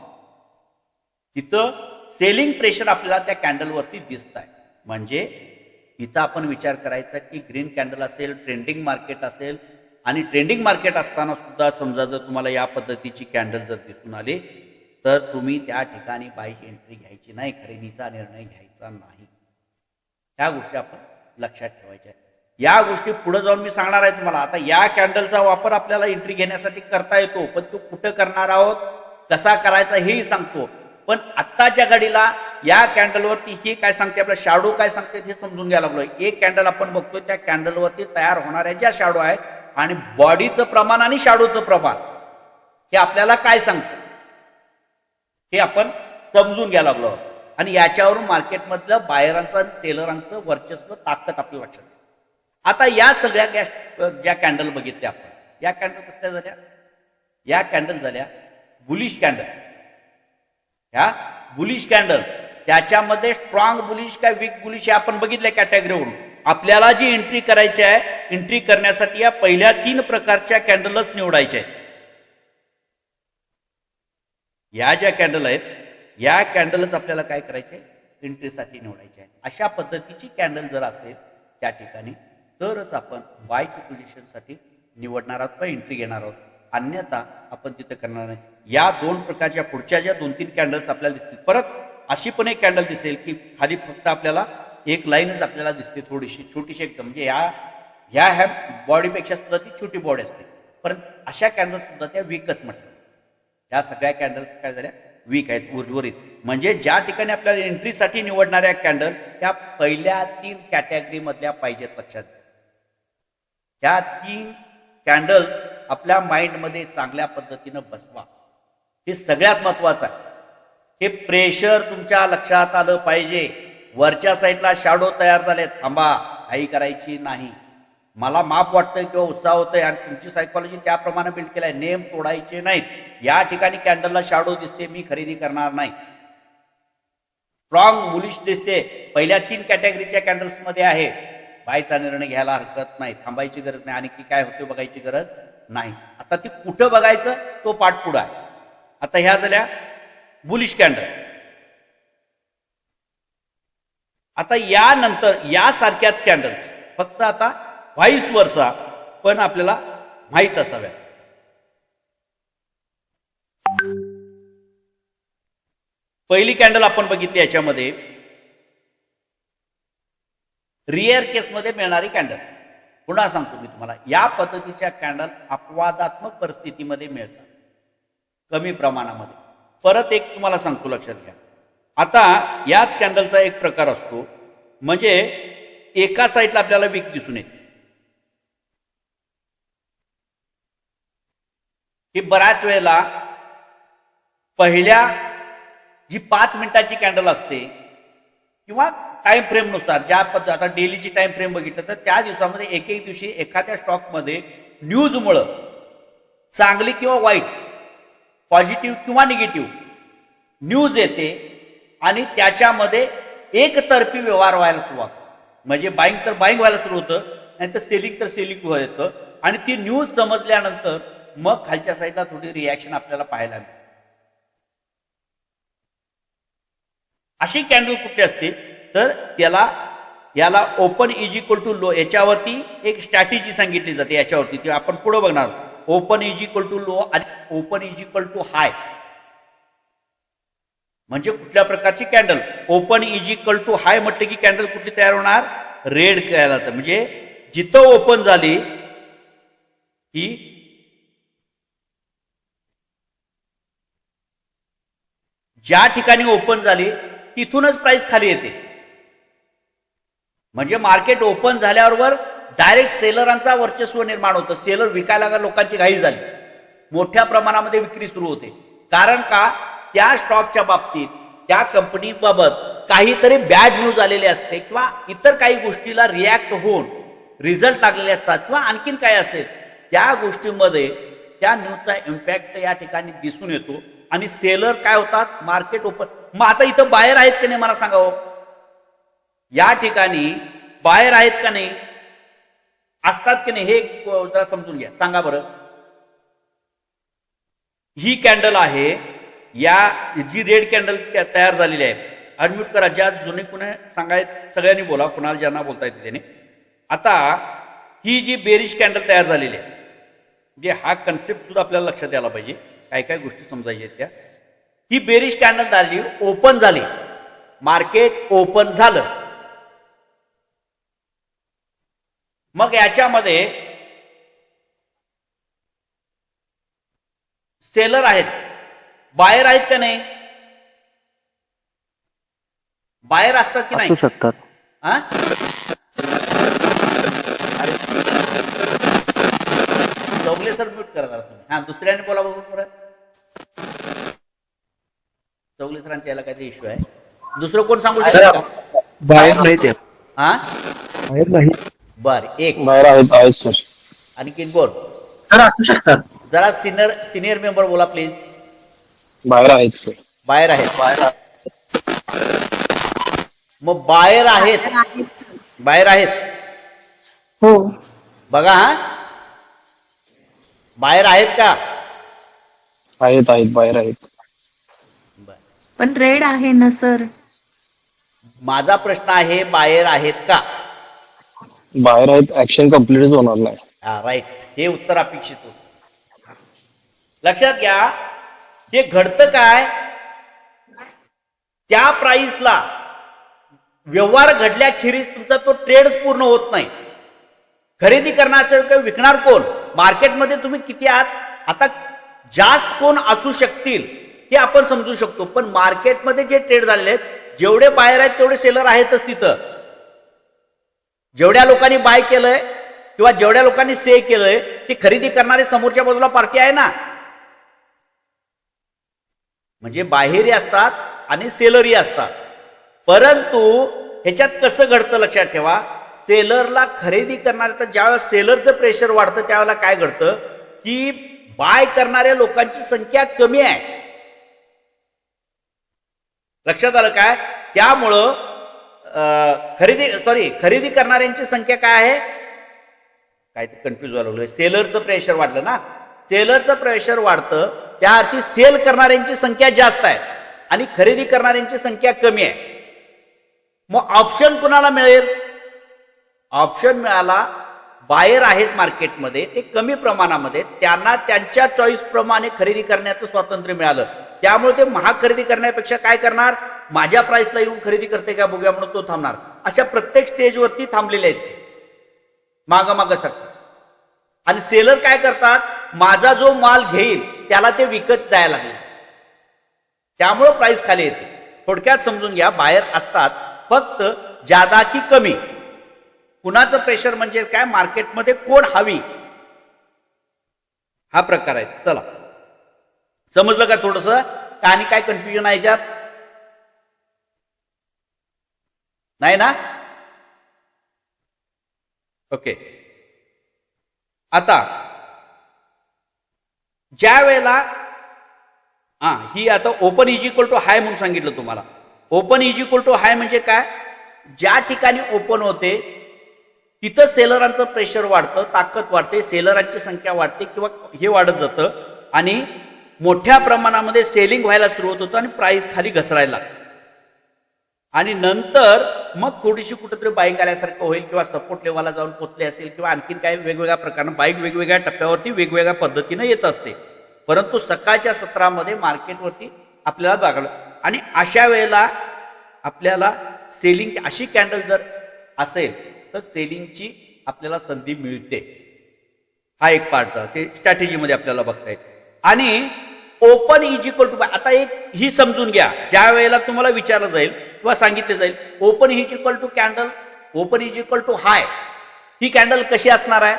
तिथं सेलिंग प्रेशर आपल्याला त्या कॅन्डलवरती दिसत आहे. म्हणजे इथं आपण विचार करायचा की ग्रीन कॅन्डल असेल, ट्रेंडिंग मार्केट असेल, आणि ट्रेंडिंग मार्केट असताना सुद्धा समजा जर तुम्हाला या पद्धतीची कॅन्डल जर दिसून आली तर तुम्ही त्या ठिकाणी बायची एंट्री घ्यायची नाही, खरेदीचा निर्णय घ्यायचा नाही. ह्या गोष्टी आपण लक्षात ठेवायच्या. या गोष्टी पुढे जाऊन मी सांगणार आहे तुम्हाला. आता या कॅन्डलचा वापर आपल्याला एंट्री घेण्यासाठी करता येतो, पण तो कुठं करणार आहोत, कसा करायचा हेही सांगतो. पण आत्ताच्या घडीला या कॅन्डलवरती हे काय सांगते, आपला शॅडो काय सांगते हे समजून घ्यायला लागलोय. एक कॅन्डल आपण बघतोय, त्या कॅन्डलवरती तयार होणाऱ्या ज्या शॅडो आहेत आणि बॉडीचं प्रमाण आणि शॅडोचं प्रमाण हे आपल्याला काय सांगतं हे आपण समजून घ्यायला लागलो. आणि याच्यावरून मार्केटमधलं बायरांचं आणि सेलरांचं वर्चस्व, ताकद आपल्याला लक्षात. आता या सगळ्या ज्या कॅन्डल बघितल्या आपण, या कॅन्डल कसल्या झाल्या, या कॅन्डल झाल्या बुलिश कॅन्डल. ह्या बुलिश कॅन्डल, त्याच्यामध्ये स्ट्रॉंग बुलिश काय वीक बुलिश हे आपण बघितल्या कॅटेगरीवरून. आपल्याला जी एंट्री करायची आहे, एंट्री करण्यासाठी या पहिल्या 3 प्रकारच्या कॅन्डलच निवडायच्या आहेत. या ज्या कॅन्डल आहेत या कॅन्डलच आपल्याला काय करायचे, एंट्रीसाठी निवडायचे आहे. अशा पद्धतीची कॅन्डल जर असेल त्या ठिकाणी तरच आपण बायची पोझिशनसाठी निवडणार आहोत किंवा एंट्री घेणार आहोत, अन्यथा आपण तिथे करणार नाही. या दोन प्रकारच्या पुढच्या ज्या 2-3 कॅन्डल्स आपल्याला दिसतील, परत अशी पण एक कॅन्डल दिसेल की खाली फक्त आपल्याला एक लाईनच आपल्याला दिसते, थोडीशी छोटीशी एकदम, म्हणजे ह्या बॉडीपेक्षा सुद्धा ती छोटी बॉडी असते, परंतु अशा कॅन्डल सुद्धा त्या वीकच म्हटल्या. या सगळ्या कॅन्डल्स काय झाल्या, वीक आहेत, उर्वरित. म्हणजे ज्या ठिकाणी आपल्याला एंट्रीसाठी निवडणाऱ्या कॅन्डल त्या पहिल्या 3 कॅटेगरी मधल्या पाहिजेत, लक्षात. त्या 3 कॅन्डल्स आपल्या माइंडमध्ये चांगल्या पद्धतीनं बसवा, हे सगळ्यात महत्वाचं आहे. हे प्रेशर तुमच्या लक्षात आलं पाहिजे. वरच्या साईडला शॅडो तयार झाले, थांबा, काही करायची नाही. मला माफ वाटतंय किंवा उत्साह होतोय आणि तुमची सायकॉलॉजी त्याप्रमाणे बिल्ड केलाय, नेम तोडायचे नाहीत. या ठिकाणी कॅन्डलला शॅडो दिसते, मी खरेदी करणार नाही. स्ट्रॉंग बुलिश दिसते, पहिल्या 3 कॅटेगरीच्या कॅन्डल्स मध्ये आहे, बायचा निर्णय घ्यायला हरकत नाही, थांबायची गरज नाही, आणखी काय होते बघायची गरज नाही. आता ती कुठं बघायचं तो पाठपुढा आहे. आता ह्या झाल्या बुलिश कॅन्डल. आता यानंतर यासारख्याच कॅन्डल्स फक्त आता व्हाईस वर्सा पण आपल्याला माहित असाव्या. पहिली कॅन्डल आपण बघितली, याच्यामध्ये रिअर केसमध्ये मिळणारी कॅन्डल. पुन्हा सांगतो मी तुम्हाला, या पद्धतीच्या कॅन्डल अपवादात्मक परिस्थितीमध्ये मिळतात, कमी प्रमाणामध्ये. परत एक तुम्हाला सांगतो, लक्षात घ्या. आता याच कॅन्डलचा एक प्रकार असतो, म्हणजे एका साईडला आपल्याला वीक दिसून येते. ही बऱ्याच वेळेला पहिल्या जी 5 मिनिटाची कॅन्डल असते किंवा टाइम फ्रेम नुसार, ज्या पद्धत आता डेलीची टाइम फ्रेम बघितलं तर त्या दिवसामध्ये एक दिवशी एखाद्या स्टॉकमध्ये न्यूजमुळं चांगली किंवा वाईट, पॉझिटिव्ह किंवा निगेटिव्ह न्यूज येते आणि त्याच्यामध्ये एकतर्फी व्यवहार व्हायला सुरुवात. म्हणजे बाईंग तर बाईंग व्हायला सुरू होतं, नाहीतर सेलिंग तर सेलिंग व्हायला येतं. आणि ती न्यूज समजल्यानंतर मग खालच्या साईडला थोडी रिॲक्शन आपल्याला पाहायला मिळते. अशी कॅन्डल कुठली असते तर याला open is equal to low, याच्यावरती एक स्ट्रॅटेजी सांगितली जाते. याच्यावरती ती आपण पुढे बघणार. Open is equal to low आणि open is equal to high, म्हणजे कुठल्या प्रकारची candle. Open is equal to high म्हटलं की कॅन्डल कुठली तयार होणार, रेड केला. म्हणजे जिथं ओपन झाली ही ज्या ठिकाणी ओपन झाली तिथूनच प्राइस खाली येते. म्हणजे मार्केट ओपन झाल्यावर डायरेक्ट सेलरांचा वर्चस्व निर्माण होतं. सेलर विकायला लागला, लोकांची घाई झाली, मोठ्या प्रमाणामध्ये विक्री सुरू होते. कारण का, त्या स्टॉकच्या बाबतीत त्या कंपनीबाबत काहीतरी बॅड न्यूज आलेली असते किंवा इतर काही गोष्टीला रिॲक्ट होऊन रिझल्ट लागलेले असतात किंवा आणखीन काय असेल, त्या गोष्टीमध्ये त्या न्यूजचा इम्पॅक्ट या ठिकाणी दिसून येतो आणि सेलर काय होतात, मार्केट ओपन. मग आता इथं बायर आहेत की नाही मला सांगावं, या ठिकाणी बायर आहेत का नाही, असतात की नाही, हे जरा समजून घ्या, सांगा बरं. ही कॅन्डल आहे, या जी रेड कॅन्डल तयार झालेली आहे, अनम्यूट करा, ज्या जुने कुणी सांगायचं सगळ्यांनी बोला, कुणाला ज्यांना बोलता येते त्याने. आता ही जी बेरिश कॅन्डल तयार झालेली आहे, म्हणजे हा कन्सेप्ट सुद्धा आपल्याला लक्षात यायला पाहिजे, काय काय गोष्टी समजायच्या आहेत त्या. ही बेरिश कॅन्डल झाली, ओपन झाली, मार्केट ओपन झालं. मग याच्यामध्ये सेलर आहेत, बायर आहेत का नाही, बायर असतात की नाही, असू शकतात. हा, चौगले सर म्यूट करा जरा तुम्ही. हा, दुसऱ्याने बोला बघू बरं. चौगले सरांच्या याला काहीतरी इश्यू आहे. दुसरं कोण सांगू शकतो का? बाहेर नाही ते, हा, बाहेर नाही. बर, एक बाहेर आहेत सर. आणखीन बोल सर असू शकतात. जरा सिनियर मेंबर बोला प्लीज. बाहेर आहेत सर. बाहेर आहेत, मग बाहेर आहेत, बाहेर आहेत, हो बघा. हा, बाहेर आहेत का, आहेत बाहेर आहेत. बर, पण रेड आहे ना सर. माझा प्रश्न आहे बाहेर आहेत का. बाहेर आहेत, ऍक्शन कम्प्लीटच होणार नाही. हा राईट, हे उत्तर अपेक्षित होतं. लक्षात घ्या, हे घडतं काय, त्या प्राइसला व्यवहार घडल्याखेरीज तुमचा तो ट्रेडच पूर्ण होत नाही. खरेदी करणार असेल किंवा विकणार कोण, मार्केटमध्ये तुम्ही किती आहात, आता जास्त कोण असू शकतील हे आपण समजू शकतो, पण मार्केटमध्ये जे ट्रेड झालेले आहेत, जेवढे बायर आहेत तेवढे सेलर आहेतच तिथं. जेवढ्या लोकांनी बाय केलंय किंवा जेवढ्या लोकांनी से केलंय ती खरेदी करणारी समोरच्या बाजूला पार्टी आहे ना. म्हणजे बाहेरही असतात आणि सेलरही असतात. परंतु ह्याच्यात कसं घडतं लक्षात ठेवा, सेलरला खरेदी करणारे, तर ज्यावेळेस सेलरचं प्रेशर वाढतं त्यावेळेला काय घडतं की बाय करणाऱ्या लोकांची संख्या कमी आहे. लक्षात आलं काय, त्यामुळं खरेदी करणाऱ्यांची संख्या काय आहे, काय ते कन्फ्युज व्हायला लागलं. सेलरचं प्रेशर वाढलं ना, सेलरचं प्रेशर वाढतं त्या अर्थी सेल करणाऱ्यांची संख्या जास्त आहे आणि खरेदी करणाऱ्यांची संख्या कमी आहे. मग ऑप्शन कुणाला मिळेल, ऑप्शन मिळाला, बायर आहेत मार्केटमध्ये, ते कमी प्रमाणामध्ये, त्यांना त्यांच्या चॉईस प्रमाणे खरेदी करण्याचं स्वातंत्र्य मिळालं. त्यामुळे ते महाग खरेदी करण्यापेक्षा काय करणार, माझ्या प्राइसला येऊन खरेदी करते का बघूया म्हणून तो थांबणार. अशा प्रत्येक स्टेजवरती थांबलेले आहेत ते, मागं सरकार. आणि सेलर काय करतात, माझा जो माल घेईल त्याला ते विकत जायला लागले, त्यामुळं प्राइस खाली येते. थोडक्यात समजून घ्या, बायर असतात, फक्त जादा की कमी. कुणाचं प्रेशर म्हणजे काय, मार्केटमध्ये कोण हवी, हा प्रकार आहे. चला समजलं का थोडस, आणि काय कन्फ्युजन आहे याच्यात, नाही ना. ओके, आता ज्या वेळेला ही आता ओपन इज इक्वल टू हाय म्हणून सांगितलं तुम्हाला. Open is equal to high म्हणजे काय, ज्या ठिकाणी ओपन होते तिथं सेलरांचं प्रेशर वाढतं, ताकद वाढते, सेलरांची संख्या वाढते किंवा हे वाढत जातं आणि मोठ्या प्रमाणामध्ये सेलिंग व्हायला सुरुवात होतं आणि प्राइस खाली घसरायला लागतं. आणि नंतर मग थोडीशी कुठेतरी बाईंग आल्यासारखं होईल किंवा सपोर्ट लेवलला जाऊन पोहोचले असेल किंवा आणखीन काही वेगवेगळ्या प्रकारानं बाईंग वेगवेगळ्या टप्प्यावरती वेगवेगळ्या पद्धतीनं येत असते. परंतु सकाळच्या सत्रामध्ये मार्केटवरती आपल्याला बघायला, आणि अशा वेळेला आपल्याला सेलिंग अशी कॅन्डल जर असेल तर सेलिंगची आपल्याला संधी मिळते. हा एक पार्टचा ते स्ट्रॅटेजीमध्ये आपल्याला बघता येईल. आणि ओपन इज इक्वल टू, आता एक ही समजून घ्या, ज्या वेळेला तुम्हाला विचारलं जाईल किंवा सांगितलं जाईल open is equal to candle, open is equal to high, ही कॅन्डल कशी असणार आहे,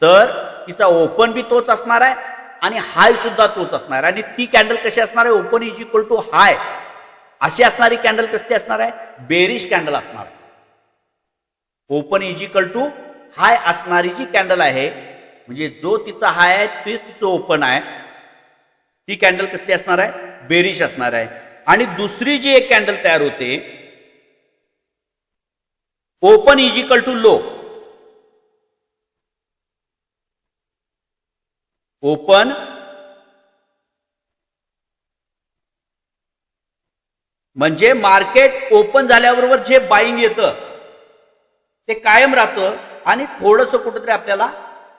तर तिचा ओपन बी तोच असणार आहे आणि हाय सुद्धा तोच असणार आहे. आणि ती कॅन्डल कशी असणार आहे, open is equal to high अशी असणारी कॅन्डल कसली असणार आहे, बेरिश कॅन्डल असणार आहे. ओपन इज इक्वल टू हाय असणारी जी कॅन्डल आहे, म्हणजे जो तिचा हाय आहे तेच तिचं ओपन आहे, ती कॅन्डल कसली असणार आहे, बेरिश असणार आहे. आणि दुसरी जी एक कॅन्डल तयार होते open is equal to low, open म्हणजे मार्केट ओपन झाल्याबरोबर जे बाईंग येतं ते कायम राहतं आणि थोडंसं कुठेतरी आपल्याला,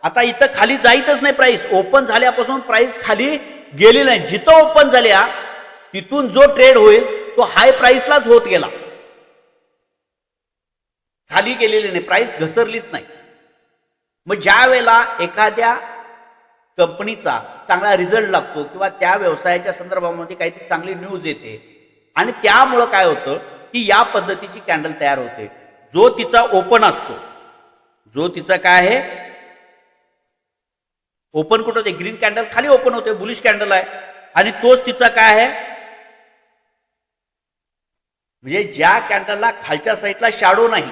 आता इथं खाली जाईतच नाही प्राइस, ओपन झाल्यापासून प्राइस खाली गेली नाही, जिथं ओपन झाल्या तिथून जो ट्रेड होईल तो हाय प्राइसलाच होत गेला, खाली गेलेले नाही, प्राइस घसरलीच नाही. मग ज्या वेळेला एखाद्या कंपनीचा चांगला रिझल्ट लागतो किंवा त्या व्यवसायाच्या संदर्भामध्ये काहीतरी चांगली न्यूज येते आणि त्यामुळं काय होतं की या पद्धतीची कॅन्डल तयार होते. जो तिचा ओपन असतो, जो तिचा काय आहे ओपन कुठं होते, ग्रीन कॅन्डल खाली ओपन होते, बुलिश कॅन्डल आहे, आणि तोच तिचा काय आहे, म्हणजे ज्या कॅन्डलला खालच्या साईडला शॅडो नाही,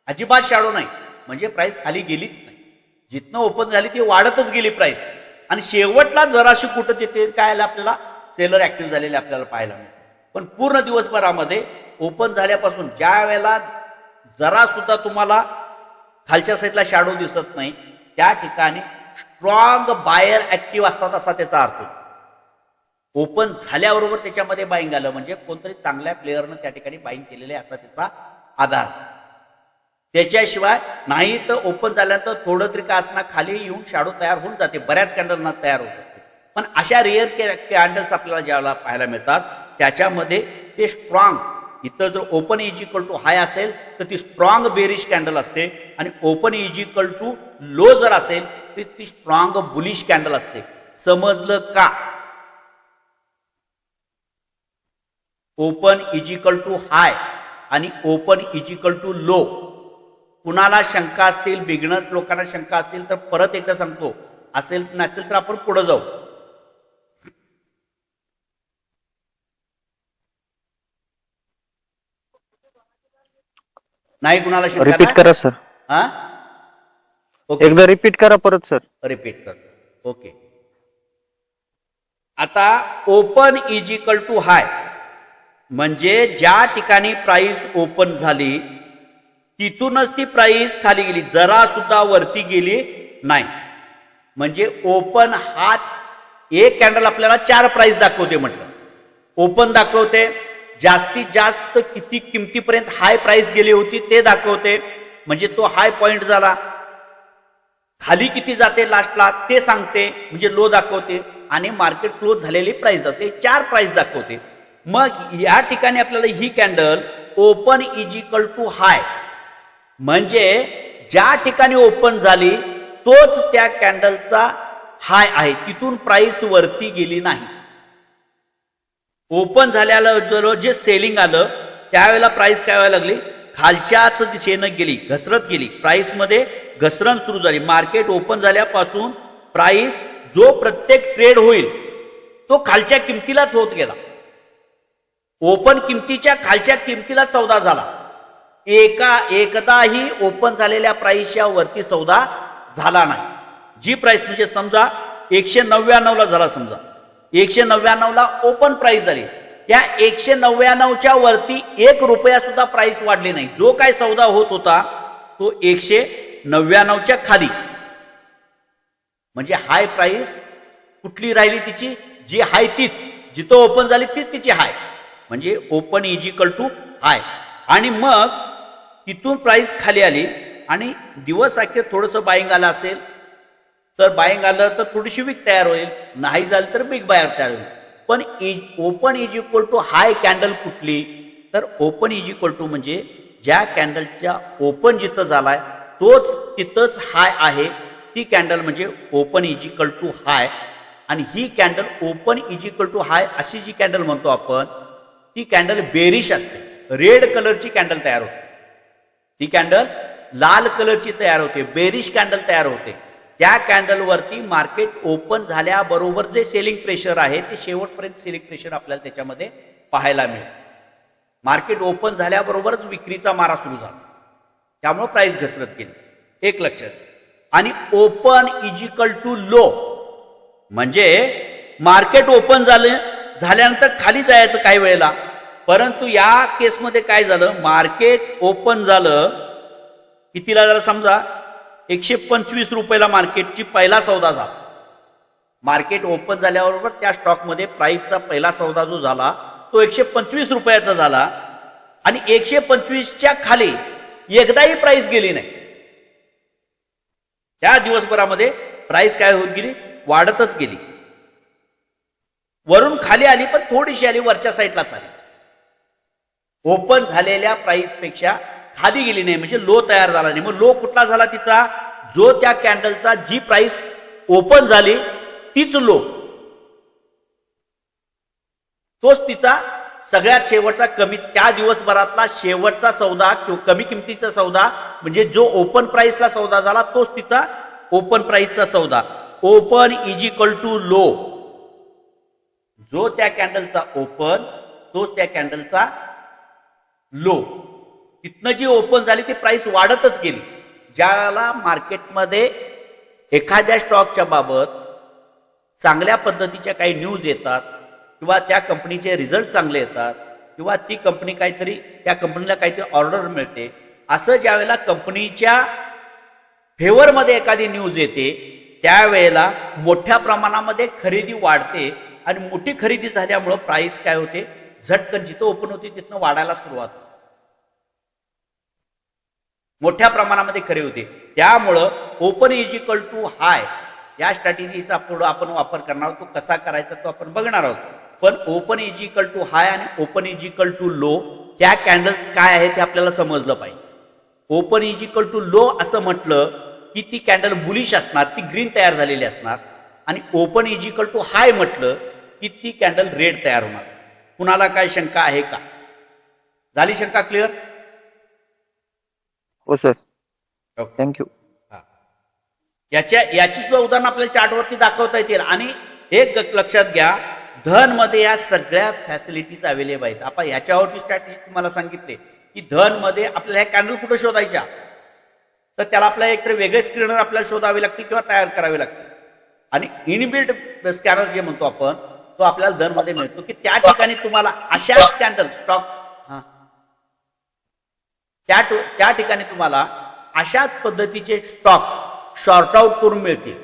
अजिबात शॅडो नाही, म्हणजे प्राइस खाली गेलीच नाही, जिथनं ओपन झाली ती वाढतच गेली प्राइस, आणि शेवटला जराशी कुठं तिथे काय आलं आपल्याला, सेलर ऍक्टिव्ह झालेले आपल्याला पाहायला मिळते. पण पूर्ण दिवसभरामध्ये ओपन झाल्यापासून ज्या वेळेला जरा सुद्धा तुम्हाला खालच्या साईडला शॅडो दिसत नाही त्या ठिकाणी स्ट्रॉंग बायर ऍक्टिव्ह असतात असा त्याचा अर्थ. ओपन झाल्याबरोबर त्याच्यामध्ये बाईंग आलं म्हणजे कोणतरी चांगल्या प्लेअरनं त्या ठिकाणी बाईंग केलेले असा त्याचा आधार. त्याच्याशिवाय नाही तर ओपन झाल्यानंतर थोडं तरी का असणार खाली येऊन शॅडो तयार होऊन जाते, बऱ्याच कॅन्डलना तयार होत असते. पण अशा रेअर कॅन्डल्स आपल्याला ज्यावेळेला पाहायला मिळतात त्याच्यामध्ये ते स्ट्रॉंग, इथं जर open is equal to high असेल तर ती स्ट्रॉंग बेरिश कॅन्डल असते, आणि open is equal to low जर असेल तर ती स्ट्रॉंग बुलिश कॅन्डल असते. समजलं का? Open is equal to high आणि open is equal to low. कुणाला शंका असतील, बिगनर लोकांना शंका असतील तर परत एकदा सांगतो, असेल नसेल तर आपण पुढे जाऊ. नाही कुणाला शंका? रिपीट करा सर. हा ओके, एकदा रिपीट करा परत सर. रिपीट कर. ओके, आता open is equal to high म्हणजे ज्या ठिकाणी प्राइस ओपन झाली तिथूनच ती प्राइस खाली गेली, जरा सुद्धा वरती गेली नाही. म्हणजे ओपन हाच एक कॅन्डल आपल्याला 4 प्राइस दाखवते. म्हटलं ओपन दाखवते, जास्तीत जास्त किती किमतीपर्यंत हाय प्राइस गेली होती ते दाखवते, म्हणजे तो हाय पॉइंट झाला. खाली किती जाते लास्टला ते सांगते, म्हणजे लो दाखवते, आणि मार्केट क्लोज झालेली प्राइस दाखवते. 4 प्राइस दाखवते. मग या ठिकाणी आपल्याला ही candle open is equal to high म्हणजे ज्या ठिकाणी ओपन झाली तोच त्या कॅन्डलचा हाय आहे, तिथून प्राइस वरती गेली नाही. ओपन झाल्याला जे सेलिंग आलं त्यावेळेला प्राइस काय व्हायला लागली, खालच्याच दिशेनं गेली, घसरत गेली. प्राइस मध्ये घसरण सुरू झाली. मार्केट ओपन झाल्यापासून प्राइस जो प्रत्येक ट्रेड होईल तो खालच्या किमतीलाच होत गेला. ओपन किमतीच्या खालच्या किमतीला सौदा झाला. एकदाही ओपन झालेल्या प्राइसच्या वरती सौदा झाला नाही. जी प्राइस म्हणजे समजा 199 ला झाला, समजा 199 ला ओपन प्राइस झाली, त्या 199च्या वरती 1 रुपया सुद्धा प्राइस वाढली नाही. जो काय सौदा होत होता तो 199च्या खाली. म्हणजे हाय प्राइस कुठली राहिली तिची, जी हाय तीच, जिथं ओपन झाली तीच तिची हाय, म्हणजे open is equal to high. आणि मग तिथून प्राइस खाली आली आणि दिवस अखेर थोडंसं बाईंग आलं असेल तर बाईंग आलं तर थोडीशी वीक तयार होईल, नाही झालं तर बिग बायर तयार होईल. पण open is equal to high candle कुठली, तर ओपन इज इक्वल टू म्हणजे ज्या कॅन्डलच्या ओपन जिथं झालाय तोच तिथंच हाय आहे, ती कॅन्डल म्हणजे open is equal to high. आणि ही candle open is equal to high अशी जी कॅन्डल म्हणतो आपण, ती कॅन्डल बेरिश असते. रेड कलरची कॅन्डल तयार होते, ती कॅन्डल लाल कलरची तयार होते, बेरिश कॅन्डल तयार होते. त्या कॅन्डलवरती मार्केट ओपन झाल्याबरोबर जे सेलिंग प्रेशर आहे ते शेवटपर्यंत सेलिंग प्रेशर आपल्याला त्याच्यामध्ये पाहायला मिळेल. मार्केट ओपन झाल्याबरोबरच विक्रीचा मारा सुरू झाला, त्यामुळे प्राइस घसरत गेली. एक लक्षात. आणि open is equal to low म्हणजे मार्केट ओपन झाल्यानंतर खाली जायचं काही वेळेला, परंतु या केसमध्ये काय झालं, मार्केट ओपन झालं कितीला झालं, समजा 125 रुपयाला मार्केटची पहिला सौदा झाला. मार्केट ओपन झाल्याबरोबर त्या स्टॉकमध्ये प्राइसचा पहिला सौदा जो झाला तो 125 रुपयाचा झाला. आणि 125च्या खाली एकदाही प्राइस गेली नाही. त्या दिवसभरामध्ये प्राइस काय होत गेली, वाढतच गेली. वरून खाली आली पण थोडीशी आली, वरच्या साईडलाच आली. ओपन झालेल्या प्राइस पेक्षा खाली गेली नाही, म्हणजे लो तयार झाला नाही. मग लो कुठला झाला तिचा, जो त्या कॅन्डलचा जी प्राइस ओपन झाली तीच लो, तोच तिचा सगळ्यात शेवटचा कमी, त्या दिवसभरातला शेवटचा सौदा किंवा कमी किमतीचा सौदा, म्हणजे जो ओपन प्राइसला सौदा झाला तोच तिचा ओपन प्राइसचा सौदा. Open is equal to low, जो त्या कॅन्डलचा ओपन तोच त्या कॅन्डलचा लो. तिथनं जी ओपन झाली ती प्राइस वाढतच गेली. ज्याला मार्केटमध्ये एखाद्या स्टॉकच्या बाबत चांगल्या पद्धतीच्या काही न्यूज येतात किंवा त्या कंपनीचे रिझल्ट चांगले येतात किंवा ती कंपनी काहीतरी, त्या कंपनीला काहीतरी ऑर्डर मिळते, असं ज्यावेळेला कंपनीच्या फेवरमध्ये एखादी न्यूज येते त्यावेळेला मोठ्या प्रमाणामध्ये खरेदी वाढते. आणि मोठी खरेदी झाल्यामुळं प्राइस काय होते, झटकन जिथं ओपन होते तिथनं वाढायला सुरुवात होते. मोठ्या प्रमाणामध्ये खरे होते. त्यामुळं ओपन इज इक्वल टू हाय या स्ट्रॅटेजीचा पुढे आपण वापर करणार आहोत. तो कसा करायचा तो आपण बघणार आहोत. पण open is equal to high आणि open is equal to low त्या कॅन्डल्स काय आहे ते आपल्याला समजलं पाहिजे. Open is equal to low असं म्हटलं की ती कॅन्डल बुलिश असणार, ती ग्रीन तयार झालेली असणार. आणि open is equal to high म्हटलं की ती कॅन्डल रेड तयार होणार. कुणाला काय शंका आहे का? झाली शंका क्लिअर? हो सर, थँक्यू. याची सुद्धा उदाहरण आपल्याला चार्टवरती दाखवता येतील. आणि एक लक्षात घ्या, धन मध्ये या सगळ्या फॅसिलिटीज अवेलेबल आहेत. आपण ह्याच्यावरती स्ट्रॅटेजी तुम्हाला सांगितले की धन मध्ये आपल्याला ह्या कॅन्डल कुठं शोधायच्या, तर त्याला आपल्याला एकतर वेगळे स्क्रीनर आपल्याला शोधावे लागतील किंवा तयार करावे लागतील. आणि इनबिल्ट स्कॅनर जे म्हणतो आपण तो आपल्याला धन मध्ये मिळतो की त्या ठिकाणी तुम्हाला अशाच कॅन्डल स्टॉक त्या ठिकाणी तुम्हाला अशाच पद्धतीचे स्टॉक शॉर्ट आउट करून मिळतील.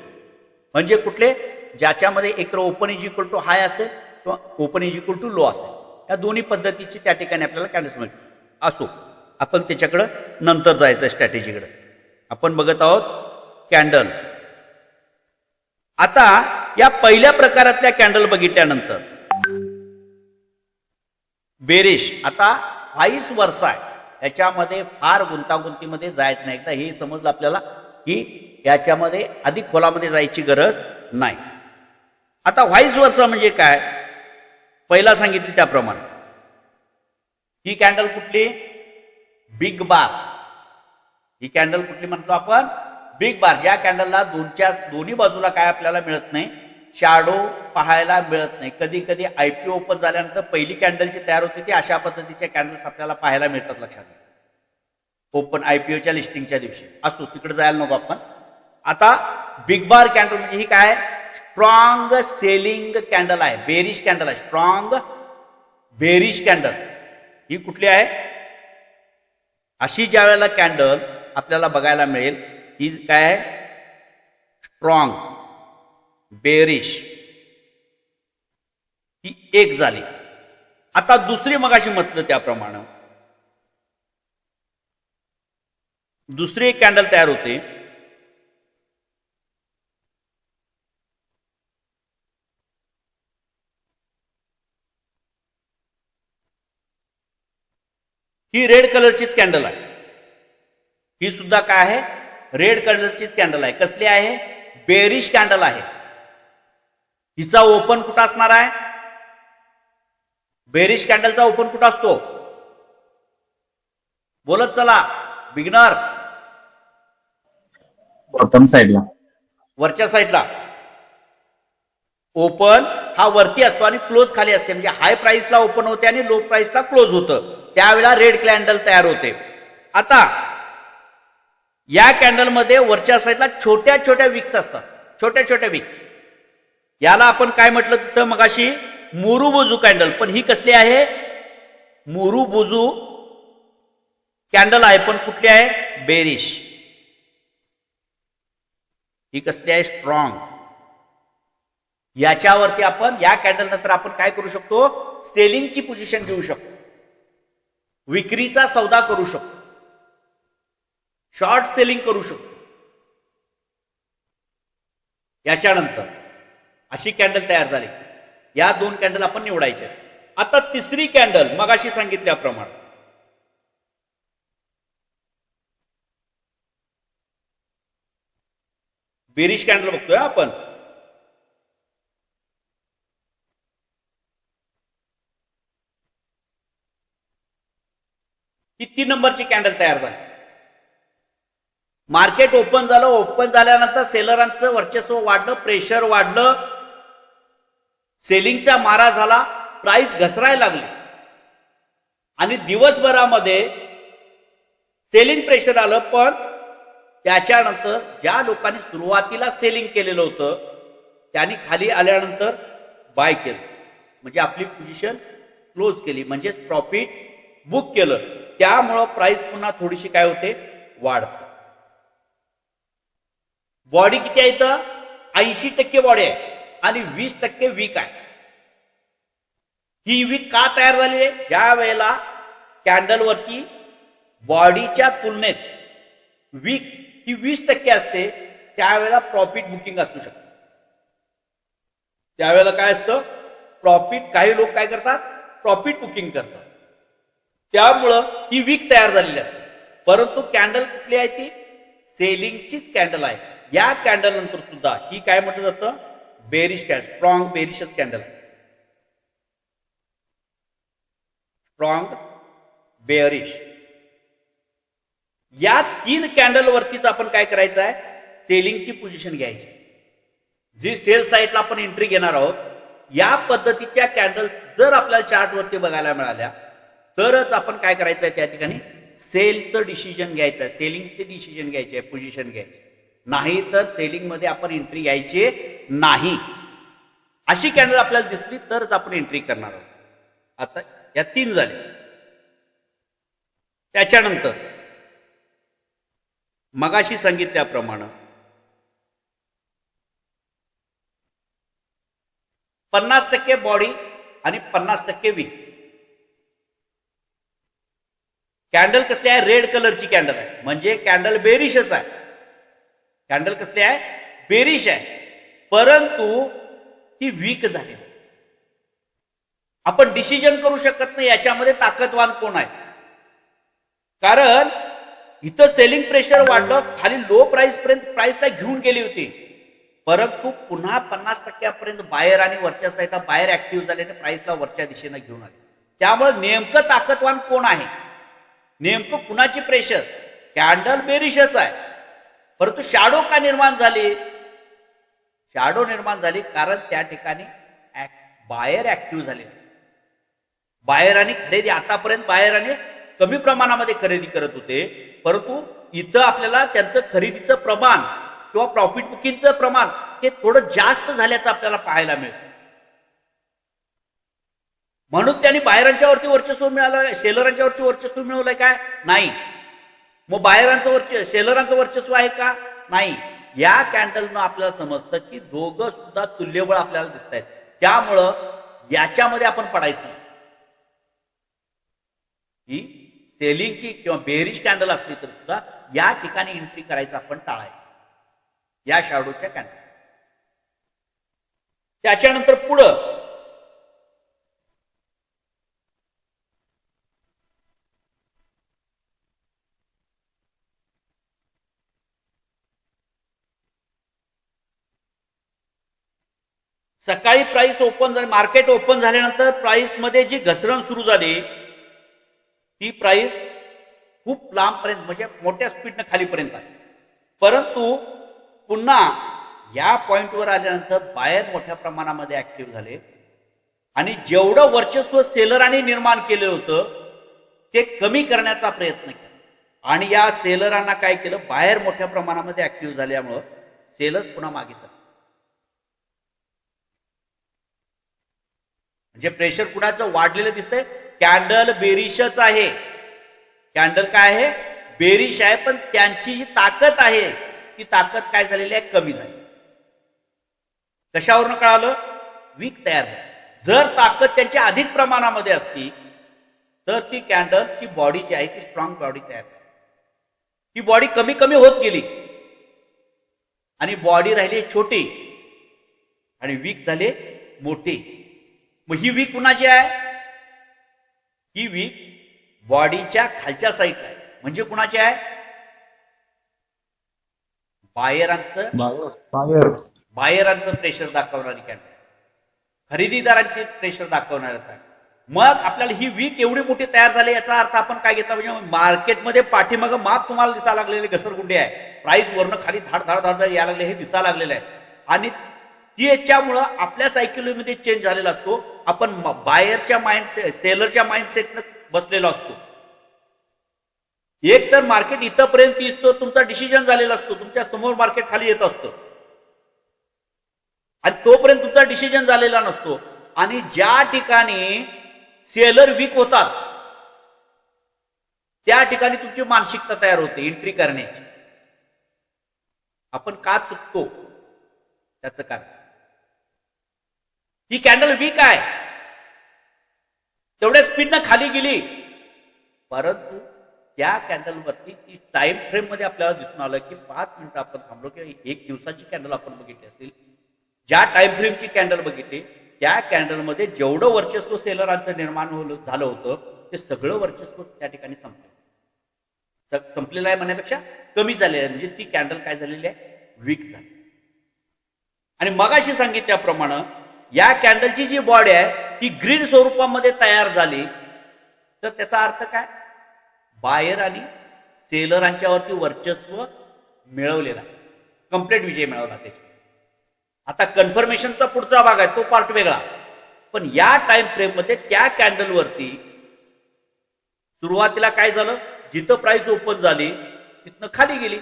म्हणजे कुठले? ज्याच्यामध्ये एकतर open is equal to high असेल किंवा open is equal to low असेल. या दोन्ही पद्धतीचे त्या ठिकाणी आपल्याला कॅन्डल्स मिळतील. असो, आपण त्याच्याकडे नंतर जायचं स्ट्रॅटेजीकडे. आपण बघत आहोत कॅन्डल. आता या पहिल्या प्रकारातल्या कॅन्डल बघितल्यानंतर बेरिश, आता व्हाईस वर्सा आहे, याच्यामध्ये फार गुंतागुंतीमध्ये जायचं नाही. एकदा हे समजलं आपल्याला की याच्यामध्ये अधिक खोलामध्ये जायची गरज नाही. आता व्हाईस वर्सा म्हणजे काय? पहिला सांगितली त्याप्रमाणे ही कॅन्डल कुठली? बिग बार. ही कॅन्डल कुठली म्हणतो आपण? बिग बार. ज्या कॅन्डलला दोन्ही बाजूला काय आपल्याला मिळत नाही, शॅडो पाहायला मिळत नाही. कधी कधी आयपीओ ओपन झाल्यानंतर पहिली कॅन्डल जी तयार होते ती अशा पद्धतीच्या कॅन्डल्स आपल्याला पाहायला मिळतात. लक्षात घ्या, ओपन आयपीओच्या लिस्टिंगच्या दिवशी. असतो, तिकडे जायला नको आपण. आता बिग बार कॅन्डल म्हणजे ही काय? स्ट्रॉंग सेलिंग कॅन्डल आहे, बेरिश कॅन्डल आहे. स्ट्रॉंग बेरिश कॅन्डल ही कुठली आहे? अशी ज्या वेळेला कॅन्डल आपल्याला बघायला मिळेल ही काय आहे? Strong bearish. ही एक झाली. आता दुसरी मगाशी म्हटलं त्याप्रमाणे दुसरी एक कॅन्डल तयार होते. ही रेड कलरचीच कॅन्डल आहे. ही सुद्धा काय आहे? रेड कलरचीच कॅन्डल आहे. कसली आहे? बेरिश कॅन्डल आहे. हिचा ओपन कुठं असणार आहे? बेरिश कॅन्डलचा ओपन कुठं असतो? बोलत चला बिगनर. बॉटम साईडला, वरच्या साईडला. ओपन हा वरती असतो आणि क्लोज खाली असते. म्हणजे हाय प्राइसला ओपन होते आणि लो प्राइसला क्लोज होतं. त्यावेळेला रेड कॅन्डल तयार होते. आता या कॅन्डलमध्ये वरच्या साईडला छोट्या छोट्या विक्स असतात, छोट्या छोट्या विक. याला आपण काय म्हटलं तिथं मगाशी? मुरुबुजू कॅन्डल. पण ही कसली आहे? मुरुबुजू कॅन्डल आहे, पण कुठली आहे? बेरिश. ही कसली आहे? स्ट्रॉंग. याच्यावरती आपण या कॅन्डल नंतर आपण काय करू शकतो? सेलिंगची पोझिशन घेऊ शकतो, विक्रीचा सौदा करू शकतो, शॉर्ट सेलिंग करू शकतो. याच्यानंतर अशी कॅन्डल तयार झाली. या दोन कॅन्डल आपण निवडायचे. आता तिसरी कॅन्डल मगाशी सांगितल्याप्रमाणे बेरिश कॅन्डल बघतोय आपण. ही 3 नंबरची कॅन्डल तयार झाली. मार्केट ओपन झालं. ओपन झाल्यानंतर सेलरांचं वर्चस्व वाढलं, प्रेशर वाढलं, सेलिंगचा मारा झाला, प्राइस घसरायला लागली आणि दिवसभरामध्ये सेलिंग प्रेशर आलं. पण त्याच्यानंतर ज्या लोकांनी सुरुवातीला सेलिंग केलेलं होतं त्यांनी खाली आल्यानंतर बाय केलं, म्हणजे आपली पोझिशन क्लोज केली, म्हणजेच प्रॉफिट बुक केलं. त्यामुळं प्राइस पुन्हा थोडीशी काय होते? वाढते. बॉडी किती आहे इथं? 80% बॉडी आहे आणि 20% वीक आहे. ही वीक का तयार झाली आहे? ज्या वेळेला कॅन्डलवरती बॉडीच्या तुलनेत वीक ही 20% असते, त्यावेळेला प्रॉफिट बुकिंग असू शकतं. त्यावेळेला काय असतं, प्रॉफिट, काही लोक काय करतात, प्रॉफिट बुकिंग करतात. त्यामुळं ही वीक तयार झालेली असते. परंतु कॅन्डल कुठली आहे, ती सेलिंगचीच कॅन्डल आहे. या कॅन्डल नंतर सुद्धा ही काय म्हटलं जातं, बेरिश कॅन्डल, स्ट्रॉंग बेरिशच कॅन्डल, स्ट्रॉंग बेअरिश. या 3 कॅन्डल वरतीच आपण काय करायचं आहे, सेलिंगची पोझिशन घ्यायची. जी सेल साईडला आपण एंट्री घेणार आहोत, या पद्धतीच्या कॅन्डल जर आपल्याला चार्ट वरती बघायला मिळाल्या तरच आपण काय करायचं आहे, त्या ठिकाणी सेलचं डिसिजन घ्यायचं आहे, सेलिंगचे डिसिजन घ्यायचे आहे, पोझिशन घ्यायची. नाही तर सेलिंग मध्ये आपण एंट्री घ्यायची नाही. अशी कॅन्डल आपल्याला दिसली तरच आपण एंट्री करणार आहोत. आता या 3 झाले. त्याच्यानंतर मगाशी सांगितल्याप्रमाणे 50% बॉडी आणि 50% वीक. कॅन्डल कसली आहे, रेड कलरची कॅन्डल आहे, म्हणजे कॅन्डल बेरिशच आहे. कॅन्डल कसली आहे, बेरिश आहे, परंतु ती वीक झाली. आपण डिसिजन करू शकत नाही याच्यामध्ये ताकदवान कोण आहे. कारण इथं सेलिंग प्रेशर वाढलं, खाली लो प्राइस पर्यंत प्राइसला घेऊन गेली होती, परंतु पुन्हा 50% पर्यंत बायर आणि वरच्या साईडला बायर ऍक्टिव्ह झाल्याने प्राइसला वरच्या दिशेने घेऊन आले. त्यामुळे नेमकं ताकदवान कोण आहे, नेमकं कुणाची प्रेशर, कॅन्डल बेरिशच आहे. परंतु शॅडो का निर्माण झाली, शॅडो निर्माण झाली कारण त्या ठिकाणी बायर ऍक्टिव्ह झाले. बायरांनी खरेदी, आतापर्यंत बायरांनी कमी प्रमाणामध्ये खरेदी करत होते, परंतु इथं आपल्याला त्यांचं खरेदीचं प्रमाण किंवा प्रॉफिट बुकिंगचं प्रमाण हे थोडं जास्त झाल्याचं आपल्याला पाहायला मिळतं. म्हणून त्यांनी बायरांच्या वरती वर्चस्व मिळालं, सेलरांच्या वरती वर्चस्व मिळवलंय काय, नाही. मग बायरांचं सेलरांचं वर्चस्व आहे का, नाही. या कॅन्डलनं आपल्याला समजतं की दोघं सुद्धा तुल्यबळ आपल्याला दिसत आहेत. त्यामुळं याच्यामध्ये आपण पडायचं नाही. ही सेलिंगची किंवा बेरिश कॅन्डल असली तर सुद्धा या ठिकाणी एंट्री करायचं आपण टाळायचं, या शॅडोच्या कॅन्डल. त्याच्यानंतर पुढं सकाळी प्राइस ओपन झाली, मार्केट ओपन झाल्यानंतर प्राइस मध्ये जी घसरण सुरू झाली, ती प्राइस खूप लांबपर्यंत म्हणजे मोठ्या स्पीडनं खालीपर्यंत आली. परंतु पुन्हा या पॉइंटवर आल्यानंतर बायर मोठ्या प्रमाणामध्ये ऍक्टिव्ह झाले आणि जेवढं वर्चस्व सेलरांनी निर्माण केलं होतं ते कमी करण्याचा प्रयत्न केला. आणि या सेलरांना काय केलं, बायर मोठ्या प्रमाणामध्ये ऍक्टिव्ह झाल्यामुळं सेलर पुन्हा मागे सरकले. म्हणजे प्रेशर कुणाचं वाढलेलं दिसतंय, कॅन्डल बेरिशच आहे. कॅन्डल काय आहे, बेरिश आहे, पण त्यांची जी ताकद आहे ती ताकद काय झालेली आहे, कमी झाली. कशावरून कळालं, वीक तयार झाली. जर ताकद त्यांच्या अधिक प्रमाणामध्ये असती तर ती कॅन्डलची बॉडी जी आहे ती स्ट्रॉंग बॉडी तयार झाली. ती बॉडी कमी कमी होत गेली आणि बॉडी राहिली छोटी आणि वीक झाले मोठी. मग ही वीक कुणाची आहे, ही वीक बॉडीच्या खालच्या साईडला आहे. म्हणजे कुणाची आहे, बायरांचं प्रेशर दाखवणारी कॅन्डल, खरेदीदारांचे प्रेशर दाखवणार आहे. मग आपल्याला ही वीक एवढी मोठी तयार झाली, याचा अर्थ आपण काय घेतला, म्हणजे मार्केटमध्ये पाठीमागं माप तुम्हाला दिसायला लागलेले घसरगुंडी आहे, प्राइस वरनं खाली धाड धाड धाड यायला लागले, हे दिसायला लागलेलं आहे. आणि याच्यामुळं आपल्या सायकोलॉजीमध्ये चेंज झालेला असतो. आपण बायरच्या माइंडसेट, सेलरच्या माइंडसेटनं बसलेलो असतो. एक तर मार्केट इथंपर्यंत दिसतो, तुमचा डिसिजन झालेला असतो, तुमच्या समोर मार्केट खाली येत असतं आणि तोपर्यंत तुमचा डिसिजन झालेला नसतो. आणि ज्या ठिकाणी सेलर वीक होतात त्या ठिकाणी तुमची मानसिकता तयार होते एंट्री करण्याची. आपण का चुकतो त्याचं कारण, ही कॅन्डल वीक आहे, तेवढ्या स्पीडनं खाली गेली, परंतु त्या कॅन्डलवरती ती टाइम फ्रेम मध्ये आपल्याला दिसून आलं की 5 मिनिटं आपण थांबलो किंवा 1 दिवसाची कॅन्डल आपण बघितली असेल, ज्या टाइम फ्रेमची कॅन्डल बघितली त्या कॅन्डलमध्ये जेवढं वर्चस्व सेलरांचं निर्माण झालं होतं ते सगळं वर्चस्व त्या ठिकाणी संपलेलं आहे म्हणण्यापेक्षा कमी झालेलं आहे. म्हणजे ती कॅन्डल काय झालेली आहे, वीक झाली. आणि मगाशी सांगितल्याप्रमाणे या कॅन्डलची जी बॉडी आहे ती ग्रीड स्वरूपामध्ये तयार झाली तर त्याचा अर्थ काय, बायर आणि सेलरांच्यावरती वर्चस्व मिळवलेला आहे, कंप्लीट विजय मिळवला त्याच्या. आता कन्फर्मेशनचा पुढचा भाग आहे तो पार्ट वेगळा, पण या टाइम फ्रेम मध्ये त्या कॅन्डलवरती सुरुवातीला काय झालं, जिथं प्राइस ओपन झाली तिथनं खाली गेली,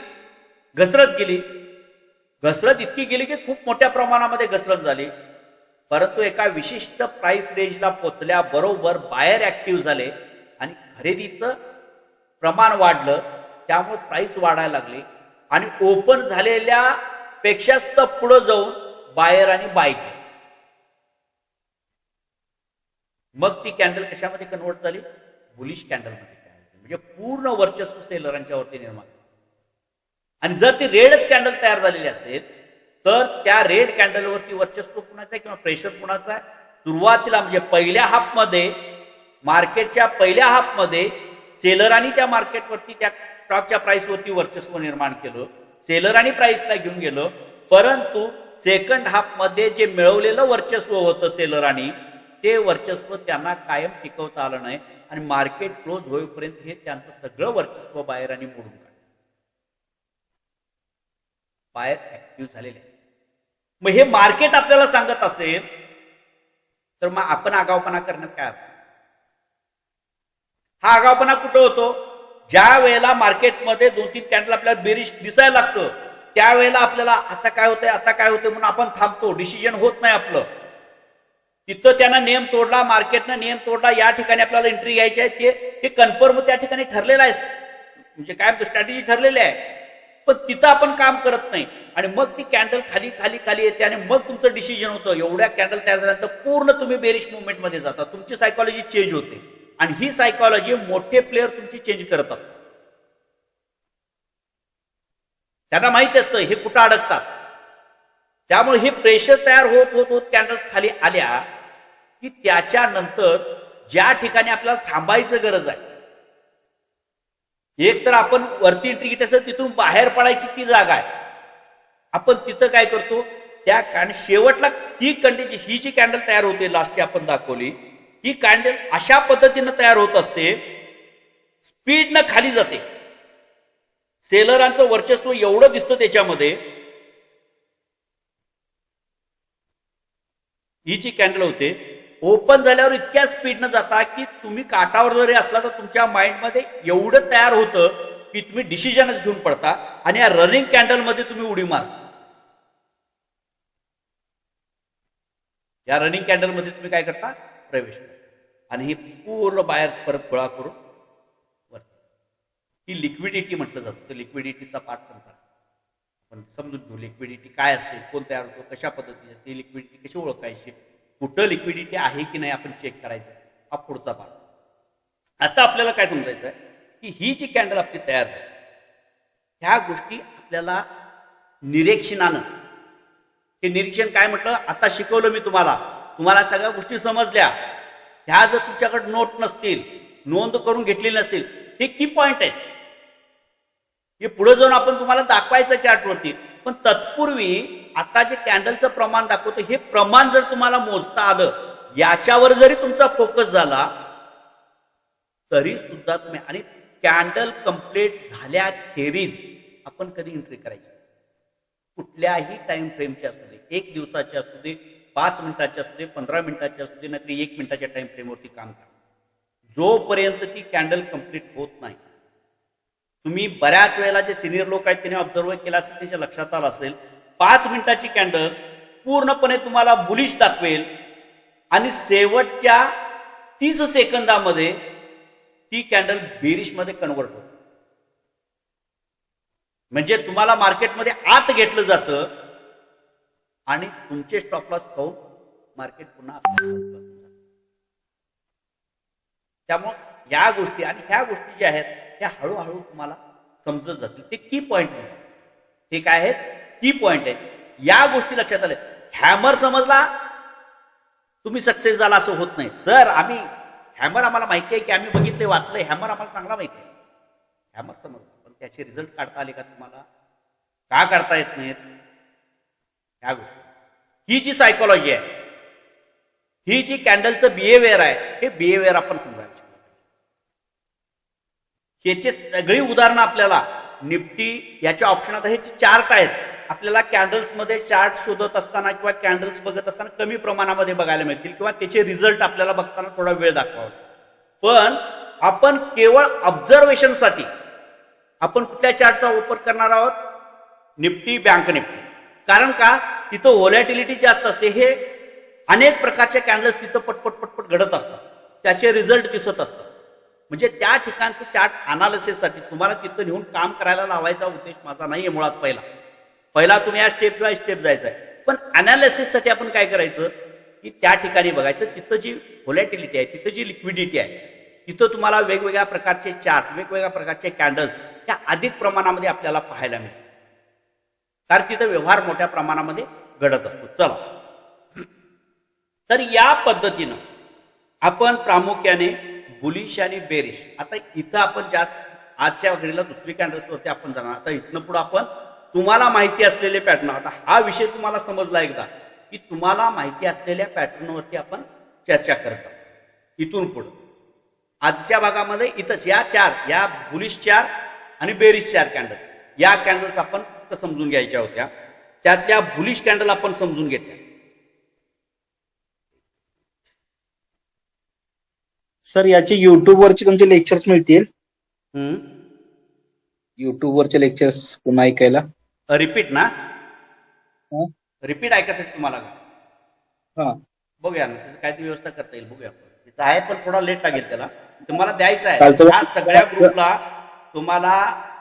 घसरत गेली. घसरत इतकी गेली की खूप मोठ्या प्रमाणामध्ये घसरत झाली, परंतु एका विशिष्ट प्राइस रेंजला पोहोचल्याबरोबर बायर ऍक्टिव्ह झाले आणि खरेदीचं प्रमाण वाढलं, त्यामुळे प्राइस वाढायला लागली आणि ओपन झालेल्या पेक्षा पुढे जाऊन बायर आणि बाय केलं. मग ती कॅन्डल कशामध्ये कन्वर्ट झाली, बुलिश कॅन्डलमध्ये. म्हणजे पूर्ण वर्चस्व सेलरांच्यावरती निर्माण. आणि जर ती रेडच कॅन्डल तयार झालेली असेल तर त्या रेड कॅन्डलवरती वर्चस्व कुणाचं आहे किंवा प्रेशर कुणाचं आहे. सुरुवातीला म्हणजे पहिल्या हाफमध्ये, मार्केटच्या पहिल्या हाफमध्ये सेलरांनी त्या मार्केटवरती त्या स्टॉकच्या प्राइसवरती वर्चस्व निर्माण केलं, सेलरांनी प्राइसला घेऊन गेलं, परंतु सेकंड हाफमध्ये जे मिळवलेलं वर्चस्व होतं सेलरांनी ते वर्चस्व त्यांना कायम टिकवता आलं नाही आणि मार्केट क्लोज होईपर्यंत हे त्यांचं सगळं वर्चस्व बाहेरांनी मोडून काढलं. बाहेर ऍक्टिव्ह झालेले आहे. मग हे मार्केट आपल्याला सांगत असेल तर मग आपण आगाऊपणा करण्यात काय अर्थ? हा आगाऊपणा कुठं होतो, ज्या वेळेला मार्केटमध्ये 2-3 कॅन्डल आपल्याला बेरिश दिसायला लागतं त्यावेळेला आपल्याला आता काय होतंय म्हणून आपण थांबतो, डिसिजन होत नाही आपलं. तिथं त्यानं नियम तोडला, मार्केटनं नियम तोडला, या ठिकाणी आपल्याला एंट्री घ्यायची आहे, ते कन्फर्म त्या ठिकाणी ठरलेलं आहे, म्हणजे काय स्ट्रॅटेजी ठरलेली आहे, पण तिथं आपण काम करत नाही आणि मग ती कॅन्डल खाली खाली खाली येते आणि मग तुमचं डिसिजन होतं. एवढ्या कॅन्डल तयार झाल्यानंतर पूर्ण तुम्ही बेरिश मुवमेंट मध्ये जाता, तुमची सायकॉलॉजी चेंज होते आणि ही सायकॉलॉजी मोठे प्लेअर तुमची चेंज करत असतात. त्यांना माहिती असतं हे कुठं अडकतात, त्यामुळे हे प्रेशर तयार होत होत होत कॅन्डल्स खाली आल्या की त्याच्यानंतर ज्या ठिकाणी आपल्याला थांबायचं गरज आहे, एक तर आपण वरती एंट्री घेत असेल तिथून बाहेर पडायची ती जागा आहे, आपण तिथं काय करतो त्या कारण शेवटला ती कंडिशन, ही जी कॅन्डल तयार होते लास्टची आपण दाखवली, ही कॅन्डल अशा पद्धतीनं तयार होत असते, स्पीडनं खाली जाते. सेलरांचं वर्चस्व एवढं दिसतं त्याच्यामध्ये. ही जी कॅन्डल होते ओपन झाल्यावर इतक्या स्पीडनं जाता की तुम्ही काटावर जरी असला तर तुमच्या माइंडमध्ये एवढं तयार होतं की तुम्ही डिसिजनच घेऊन पडता आणि या रनिंग कॅन्डल मध्ये तुम्ही उडी मारता. या रनिंग कॅन्डल मध्ये तुम्ही काय करता, प्रवेश करता आणि हे पूर्ण बाहेर परत गोळा करून वरती. ही लिक्विडिटी म्हटलं जातं, तर लिक्विडिटीचा पार्ट म्हणतात. आपण समजून घेऊ लिक्विडिटी काय असते, कोण तयार होतो, कशा पद्धतीची असते, लिक्विडिटी कशी ओळखायची, कुठं लिक्विडिटी आहे की नाही आपण चेक करायचं, हा पुढचा पार्ट. आता आपल्याला काय समजायचं आहे की ही जी कॅन्डल आपली तयार झाली ह्या गोष्टी आपल्याला निरीक्षणानं, हे निरीक्षण काय म्हटलं आता शिकवलं मी तुम्हाला सगळ्या गोष्टी समजल्या. ह्या जर तुमच्याकडे नोट नसतील, नोंद करून घेतलेली नसतील, हे की पॉइंट आहेत, हे पुढे जाऊन आपण तुम्हाला दाखवायचं चार्टवरती. पण तत्पूर्वी आता जे कॅन्डलचं प्रमाण दाखवतो हे प्रमाण जर तुम्हाला मोजता आलं, याच्यावर जरी तुमचा फोकस झाला तरी सुद्धा तुम्ही, आणि कॅन्डल कंप्लीट झाल्याखेरीज आपण कधी एंट्री करायची, कुठल्याही टाइम फ्रेमची असू दे, 1 दिवसाची असू दे, 5 मिनिटाची असू दे, 15 मिनिटाची असू दे, नाहीतर 1 मिनिटाच्या टाइम फ्रेमवरती काम करा. जोपर्यंत ती कॅन्डल कंप्लीट होत नाही, तुम्ही बऱ्याच वेळेला जे सिनियर लोक आहेत त्यांनी ऑब्झर्व केला असेल, त्याच्या लक्षात आलं असेल, 5 मिनिटाची कॅन्डल पूर्णपणे तुम्हाला बुलिश दाखवेल आणि शेवटच्या 30 सेकंदामध्ये ती कॅन्डल बेरिश मध्ये कन्वर्ट होते. म्हणजे तुम्हाला मार्केटमध्ये आत घेतलं जातं आणि तुमचे स्टॉप लॉस खाऊन मार्केट पुन्हा. त्यामुळे या गोष्टी आणि ह्या गोष्टी ज्या आहेत त्या हळूहळू तुम्हाला समजत जातील. ते की पॉईंट आहे, ते काय आहेत, की पॉईंट आहे. या गोष्टी लक्षात आल्या. हॅमर समजला तुम्ही सक्सेस झाला असं होत नाही. सर आम्ही हॅमर आम्हाला माहिती आहे की आम्ही बघितले वाचले, हॅमर आम्हाला चांगला माहिती आहे, हॅमर समजलं, पण त्याचे रिझल्ट काढता आले का तुम्हाला? का काढता येत नाहीत? ह्या गोष्टी, ही जी सायकोलॉजी आहे, ही जी कॅन्डलचं बिहेवियर आहे, हे बिहेवियर आपण समजायला शिकलो. याची सगळी उदाहरणं आपल्याला निफ्टी याच्या ऑप्शनात हे जे चार्ट आहेत, आपल्याला कॅन्डल्समध्ये चार्ट शोधत असताना किंवा कॅन्डल्स बघत असताना कमी प्रमाणामध्ये बघायला मिळतील किंवा त्याचे रिझल्ट आपल्याला बघताना थोडा वेळ दाखवावा. पण आपण केवळ ऑब्झर्वेशनसाठी आपण कुठल्या चार्टचा वापर करणार आहोत? Nifty, bank Nifty. कारण का? तिथं व्होलॅटिलिटी जास्त असते. हे अनेक प्रकारचे कॅन्डल्स तिथं पटपट पटपट घडत असतात, त्याचे रिझल्ट दिसत असतात. म्हणजे त्या ठिकाणचं चार्ट अनालिसिससाठी तुम्हाला तिथं नेऊन काम करायला लावायचा उद्देश माझा नाहीये मुळात. पहिला तुम्ही या स्टेप बाय स्टेप जायचं आहे. पण अनालिसिससाठी आपण काय करायचं की त्या ठिकाणी बघायचं, तिथं जी व्होलॅटिलिटी आहे, तिथं जी लिक्विडिटी आहे, तिथं तुम्हाला वेगवेगळ्या प्रकारचे चार्ट, वेगवेगळ्या प्रकारचे कॅन्डल्स त्या अधिक प्रमाणामध्ये आपल्याला पाहायला मिळतात, कारण तिथं व्यवहार मोठ्या प्रमाणामध्ये घडत असतो. चला, तर या पद्धतीनं आपण प्रामुख्याने बुलिश आणि बेरिश, आता इथं आपण जास्त आजच्या घडीला दुसरी कॅन्डल्सवरती आपण जाणार. आता इथनं पुढे आपण तुम्हाला माहिती असलेले पॅटर्न, आता हा विषय तुम्हाला समजला एकदा की तुम्हाला माहिती असलेल्या पॅटर्नवरती आपण चर्चा करत आहोत. इथून पुढे आजच्या भागामध्ये इथंच या बुलिश चार आणि बेरिश चार कॅन्डल, या कॅन्डल्स आपण फक्त समजून घ्यायच्या होत्या. त्यातल्या बुलिश कॅन्डल आपण समजून घेतल्या. सर याचे युट्यूब वरचे तुमचे लेक्चर्स मिळतील? युट्यूब वरचे लेक्चर्स पुन्हा ऐकायला? रिपीट ना? रिपीट ऐकायसाठी तुम्हाला हा, बघूया ना, त्याची काय ती व्यवस्था करता येईल, बघूया. तिचं आहे पण थोडा लेट लागेल, त्याला तुम्हाला द्यायचं आहे. या सगळ्या ग्रुपला तुम्हाला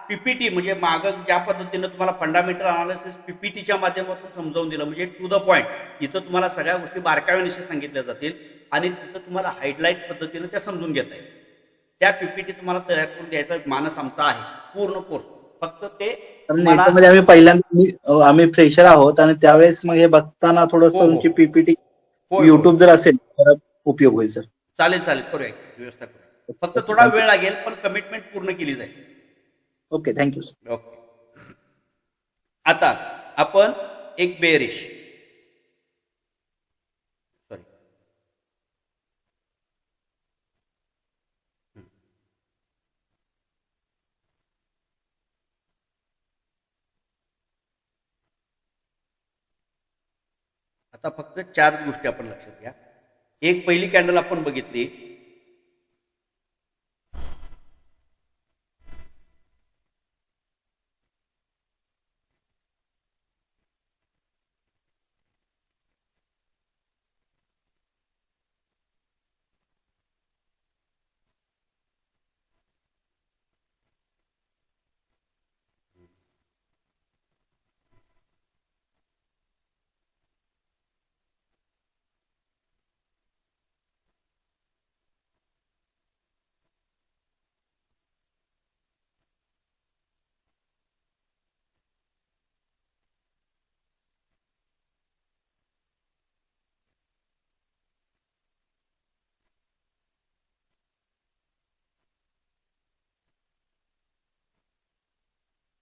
पीपीटी, म्हणजे माग ज्या पद्धतीनं तुम्हाला फंडामेंटल अनालिसिस पीपीटीच्या माध्यमातून समजावून दिलं, म्हणजे टू द पॉइंट. तिथं तुम्हाला सगळ्या गोष्टी बारकाव्यानिशी सांगितल्या जातील आणि तिथं तुम्हाला हायलाईट पद्धतीनं त्या समजून घेता येईल. त्या पीपीटी तुम्हाला तयार करून द्यायचा मानस आमचा आहे, पूर्ण कोर्स. फक्त ते नेटमध्ये आम्ही पहिल्यांदा आम्ही फ्रेशर आहोत आणि त्यावेळेस मग हे बघताना थोडस तुमची पीपीटी युट्यूब जर असेल तर उपयोग होईल सर. चालेल, करूया, व्यवस्था करूया. फक्त थोडा वेळ लागेल, पण कमिटमेंट पूर्ण केली जाईल. Okay, thank you sir. ओके. आता आपण एक बेरिश, सॉरी, आता फक्त 4 गोष्टी आपण लक्षात घ्या. एक पहिली कॅन्डल आपण बघितली,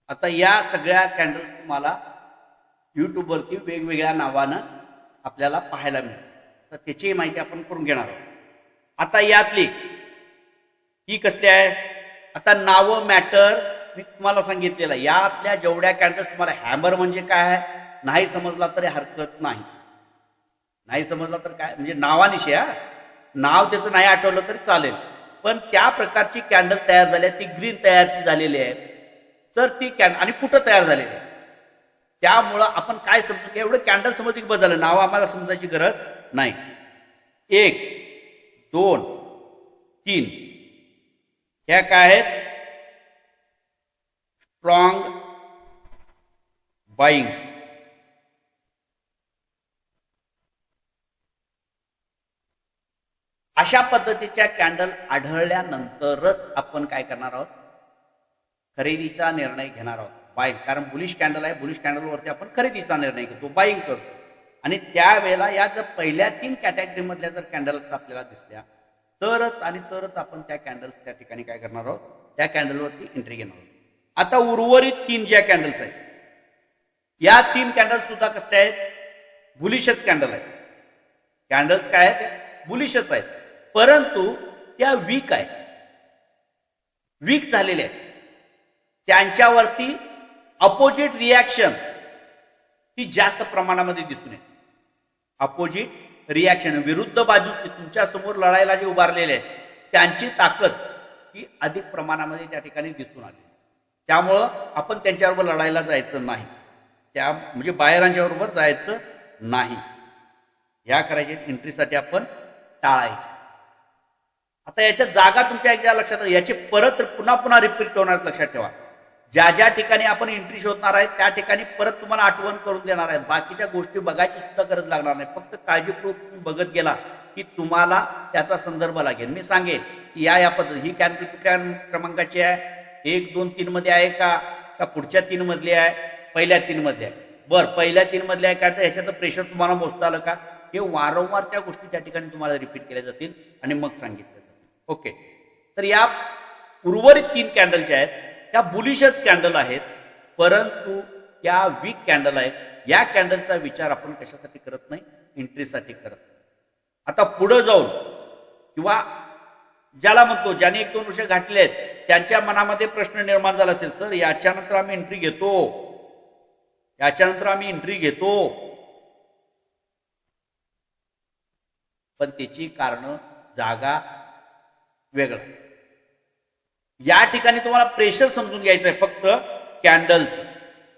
आता या सगळ्या कॅन्डल्स तुम्हाला युट्यूबवरती वेगवेगळ्या नावानं आपल्याला पाहायला मिळेल. तर त्याची माहिती आपण करून घेणार आहोत. आता यातली ही कसली आहे? आता नावं मॅटर मी तुम्हाला सांगितलेलं आहे. यातल्या जेवढ्या कॅन्डल्स तुम्हाला, हॅमर म्हणजे काय आहे नाही समजला तरी हरकत नाही. नाही समजला तर काय, म्हणजे नावानिशी, नाव त्याचं नाही आठवलं तरी चालेल, पण त्या प्रकारची कॅन्डल तयार झाली आहे, ती ग्रीन तयारची झालेली आहे. तर ती कॅन्डल आणि कुठं तयार झालेली आहे, त्यामुळं आपण काय समजू की एवढं कॅन्डल समजली की बस झालं, नाव आम्हाला समजायची गरज नाही. 1, 2, 3 ह्या काय आहेत? Strong buying. अशा पद्धतीच्या कॅन्डल आढळल्यानंतरच आपण काय करणार आहोत, खरेदीचा निर्णय घेणार आहोत, बाईंग. कारण बुलिश कॅन्डल आहे, बुलिश कॅन्डलवरती आपण खरेदीचा निर्णय घेतो, बाईंग करतो. आणि त्यावेळेला या जर पहिल्या 3 कॅटेगरीमधल्या जर कॅन्डल्स आपल्याला दिसल्या तरच आणि तरच आपण त्या कॅन्डल्स त्या ठिकाणी काय करणार आहोत, त्या कॅन्डलवरती एंट्री घेणार आहोत. आता उर्वरित 3 ज्या कॅन्डल्स आहेत, या 3 कॅन्डल्स सुद्धा कसल्या आहेत, बुलिशच कॅन्डल आहेत. कॅन्डल्स काय आहेत, बुलिशच आहेत, परंतु त्या वीक आहेत, वीक झालेल्या आहेत. त्यांच्यावरती अपोजिट रिॲक्शन ही जास्त प्रमाणामध्ये दिसून येते. अपोजिट रिॲक्शन, विरुद्ध बाजूचे तुमच्या समोर लढायला जे उभारलेले आहेत त्यांची ताकद ही अधिक प्रमाणामध्ये त्या ठिकाणी दिसून आली. त्यामुळं आपण त्यांच्याबरोबर लढायला जायचं नाही, त्या म्हणजे बाहेरांच्या बरोबर जायचं नाही. ह्या करायच्या एंट्रीसाठी आपण टाळायचे. आता याच्या जागा तुमच्या एकदा लक्षात, याचे परत पुन्हा पुन्हा रिपीट होणार, लक्षात ठेवा. ज्या ज्या ठिकाणी आपण एंट्री शोधणार आहे त्या ठिकाणी परत तुम्हाला आठवण करून देणार आहेत. बाकीच्या गोष्टी बघायची सुद्धा गरज लागणार नाही. फक्त काळजीपूर्वक तुम्ही बघत गेला की तुम्हाला त्याचा संदर्भ लागेल. मी सांगेन की या पद्धती ही कॅन्डल कुठल्या क्रमांकाची आहे, 1, 2, 3 मध्ये आहे का पुढच्या 3 मधली आहे, पहिल्या 3 मधली आहे. बरं, पहिल्या 3 मधली आहे का, तर ह्याच्याचं प्रेशर तुम्हाला मोजता आलं का, हे वारंवार त्या गोष्टी त्या ठिकाणी तुम्हाला रिपीट केल्या जातील आणि मग सांगितलं जातील. ओके, तर या उर्वरित 3 कॅन्डल ज्या आहेत त्या बुलिशच कॅन्डल आहेत, परंतु त्या वीक कॅन्डल आहेत. या कॅन्डलचा विचार आपण कशासाठी करत नाही, एंट्रीसाठी करत नाही. आता पुढे जाऊन किंवा ज्याला म्हणतो ज्याने 1-2 वर्ष घातले आहेत त्यांच्या मनामध्ये प्रश्न निर्माण झाला असेल, सर याच्यानंतर आम्ही एंट्री घेतो, याच्यानंतर आम्ही एंट्री घेतो, पण त्याची कारण जागा वेगळा. या ठिकाणी तुम्हाला प्रेशर समजून घ्यायचं आहे, फक्त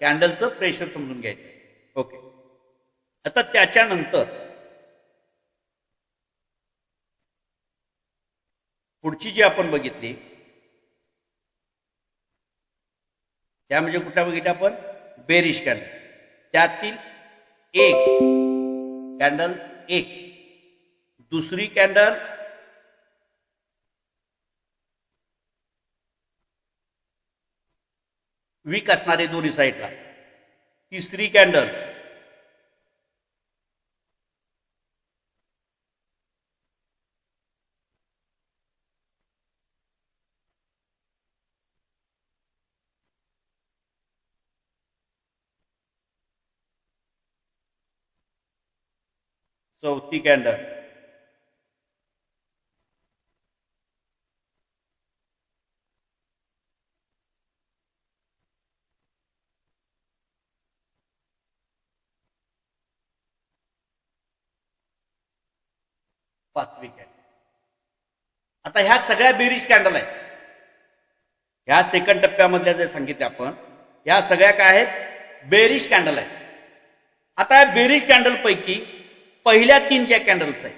कॅन्डलचं प्रेशर समजून घ्यायचं आहे. ओके, आता त्याच्यानंतर पुढची जी आपण बघितली त्या म्हणजे कुठल्या बघितल्या आपण, बेरिश कॅन्डल. त्यातील एक कॅन्डल, एक दुसरी कॅन्डल वीक असणारे दोन्ही साईडला, तिसरी कॅन्डल चौथी कॅन्डल पाचवी कॅन्डल. आता ह्या सगळ्या बेरिश कॅन्डल आहेत. ह्या सेकंड टप्प्यामधल्या जे सांगितले आपण, ह्या सगळ्या काय आहेत, बेरिश कॅन्डल आहेत. आता या बेरिश कॅन्डल पैकी पहिल्या 3 ज्या कॅन्डल्स आहेत,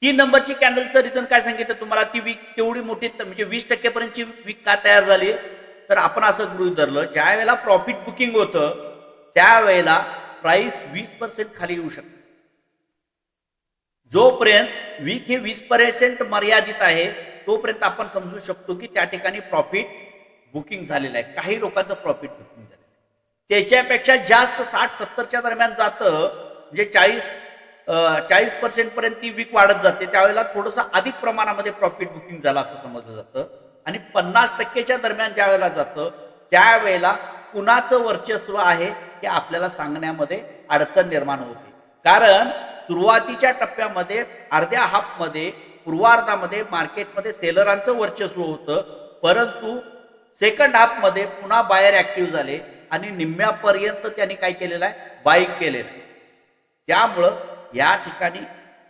3 नंबरची कॅन्डलचं रिझन काय सांगितलं तुम्हाला, ती वीक तेवढी मोठी म्हणजे 20% पर्यंतची वीक का तयार झाली, तर आपण असं गृहीत धरलं ज्या वेळेला प्रॉफिट बुकिंग होतं त्यावेळेला प्राइस 20% खाली येऊ शकते. जोपर्यंत वीक हे 20% मर्यादित आहे तोपर्यंत आपण समजू शकतो की त्या ठिकाणी प्रॉफिट बुकिंग झालेलं आहे. काही लोकांचं प्रॉफिट बुकिंग झालेलं आहे. त्याच्यापेक्षा जास्त 60-70च्या दरम्यान जातं, म्हणजे 40% पर्यंत ती वीक वाढत जाते, त्यावेळेला थोडंसं अधिक प्रमाणामध्ये प्रॉफिट बुकिंग झालं असं समजलं जातं. आणि 50%च्या दरम्यान ज्या वेळेला जातं त्यावेळेला कुणाचं वर्चस्व आहे हे आपल्याला सांगण्यामध्ये अडचण निर्माण होते. कारण सुरुवातीच्या टप्प्यामध्ये अर्ध्या हाफमध्ये पूर्वार्धामध्ये मार्केटमध्ये सेलरांचं वर्चस्व होतं, परंतु सेकंड हाफमध्ये पुन्हा बायर ऍक्टिव्ह झाले आणि निम्म्यापर्यंत त्यांनी काय केलेलं आहे, बाईक केलेलं आहे. त्यामुळं या ठिकाणी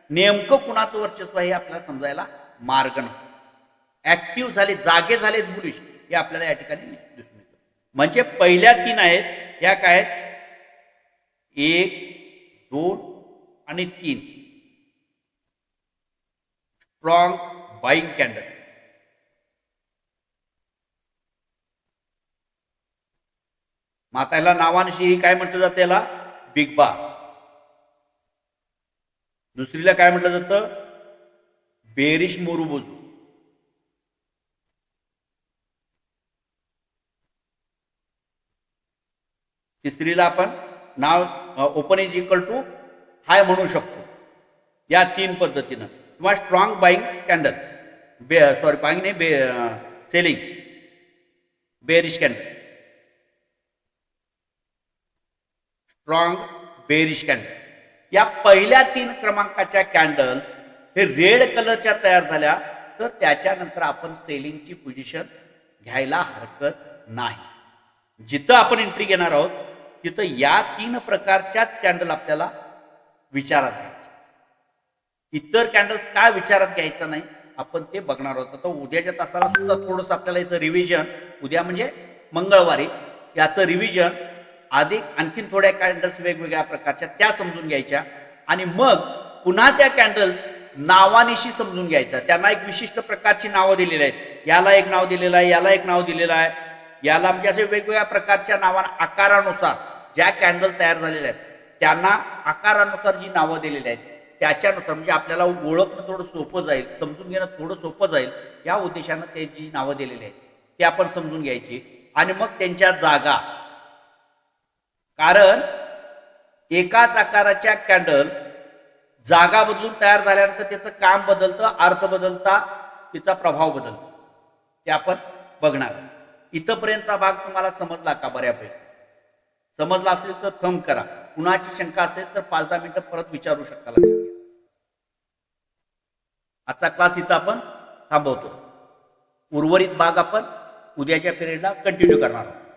नेमकं कुणाचं वर्चस्व आहे हे आपल्याला समजायला मार्ग नसतो. ऍक्टिव्ह झाले, जागे झालेत बुलिश, हे आपल्याला या ठिकाणी दिसून येतं. म्हणजे पहिल्या 3 आहेत या काय आहेत, 1, 2 आणि 3 स्ट्रॉंग बाईंग कॅन्डल. माताला नावानिशी काय म्हटलं जातं, याला बिग बार. दुसरीला काय म्हटलं जातं, बेरिश मोरुबोजू. तिसरीला आपण नाव ओपन इज इक्वल टू हाय म्हणू शकतो या 3 पद्धतीनं, किंवा स्ट्रॉंग बाईंग कॅन्डल, बाईंग नाही, selling bearish candle, strong bearish candle. या पहिल्या 3 क्रमांकाच्या कॅन्डल्स हे रेड कलरच्या तयार झाल्या तर त्याच्यानंतर आपण सेलिंगची पोझिशन घ्यायला हरकत नाही. जिथं आपण एंट्री घेणार आहोत तिथं या 3 प्रकारच्याच कॅन्डल आपल्याला विचारात घ्यायचे. इतर कॅन्डल्स काय विचारात घ्यायचं नाही आपण ते बघणार आहोत. आता उद्याच्या तासाला सुद्धा थोडंसं आपल्याला याचं रिव्हिजन, उद्या म्हणजे मंगळवारी याचं रिव्हिजन, अधिक आणखीन थोड्या कॅन्डल्स वेगवेगळ्या प्रकारच्या त्या समजून घ्यायच्या आणि मग पुन्हा त्या कॅन्डल्स नावानिशी समजून घ्यायच्या. त्यांना एक विशिष्ट प्रकारची नावं दिलेली आहेत. याला एक नाव दिलेलं आहे, याला एक नाव दिलेलं आहे, याला म्हणजे असे वेगवेगळ्या प्रकारच्या नावांना आकारानुसार ज्या कॅन्डल तयार झालेल्या आहेत त्यांना आकारानुसार जी नावं दिलेली आहेत त्याच्यानुसार म्हणजे आपल्याला ओळखणं थोडं सोपं जाईल, समजून घेणं थोडं सोपं जाईल या उद्देशानं ते जी नावं दिलेली आहेत ते आपण समजून घ्यायची. आणि मग त्यांच्या जागा, कारण एकाच आकाराच्या कॅन्डल जागा बदलून तयार झाल्यानंतर त्याचं काम बदलतं, अर्थ बदलता, तिचा प्रभाव बदलतो, ते आपण बघणार. इथपर्यंतचा भाग तुम्हाला समजला का? बऱ्यापैकी समजला असेल तर थंब करा. कुणाची शंका असेल तर 5-10 मिनिटं परत विचारू शकता. आजचा क्लास इथं आपण थांबवतो. उर्वरित भाग आपण उद्याच्या पिरियडला कंटिन्यू करणार आहोत.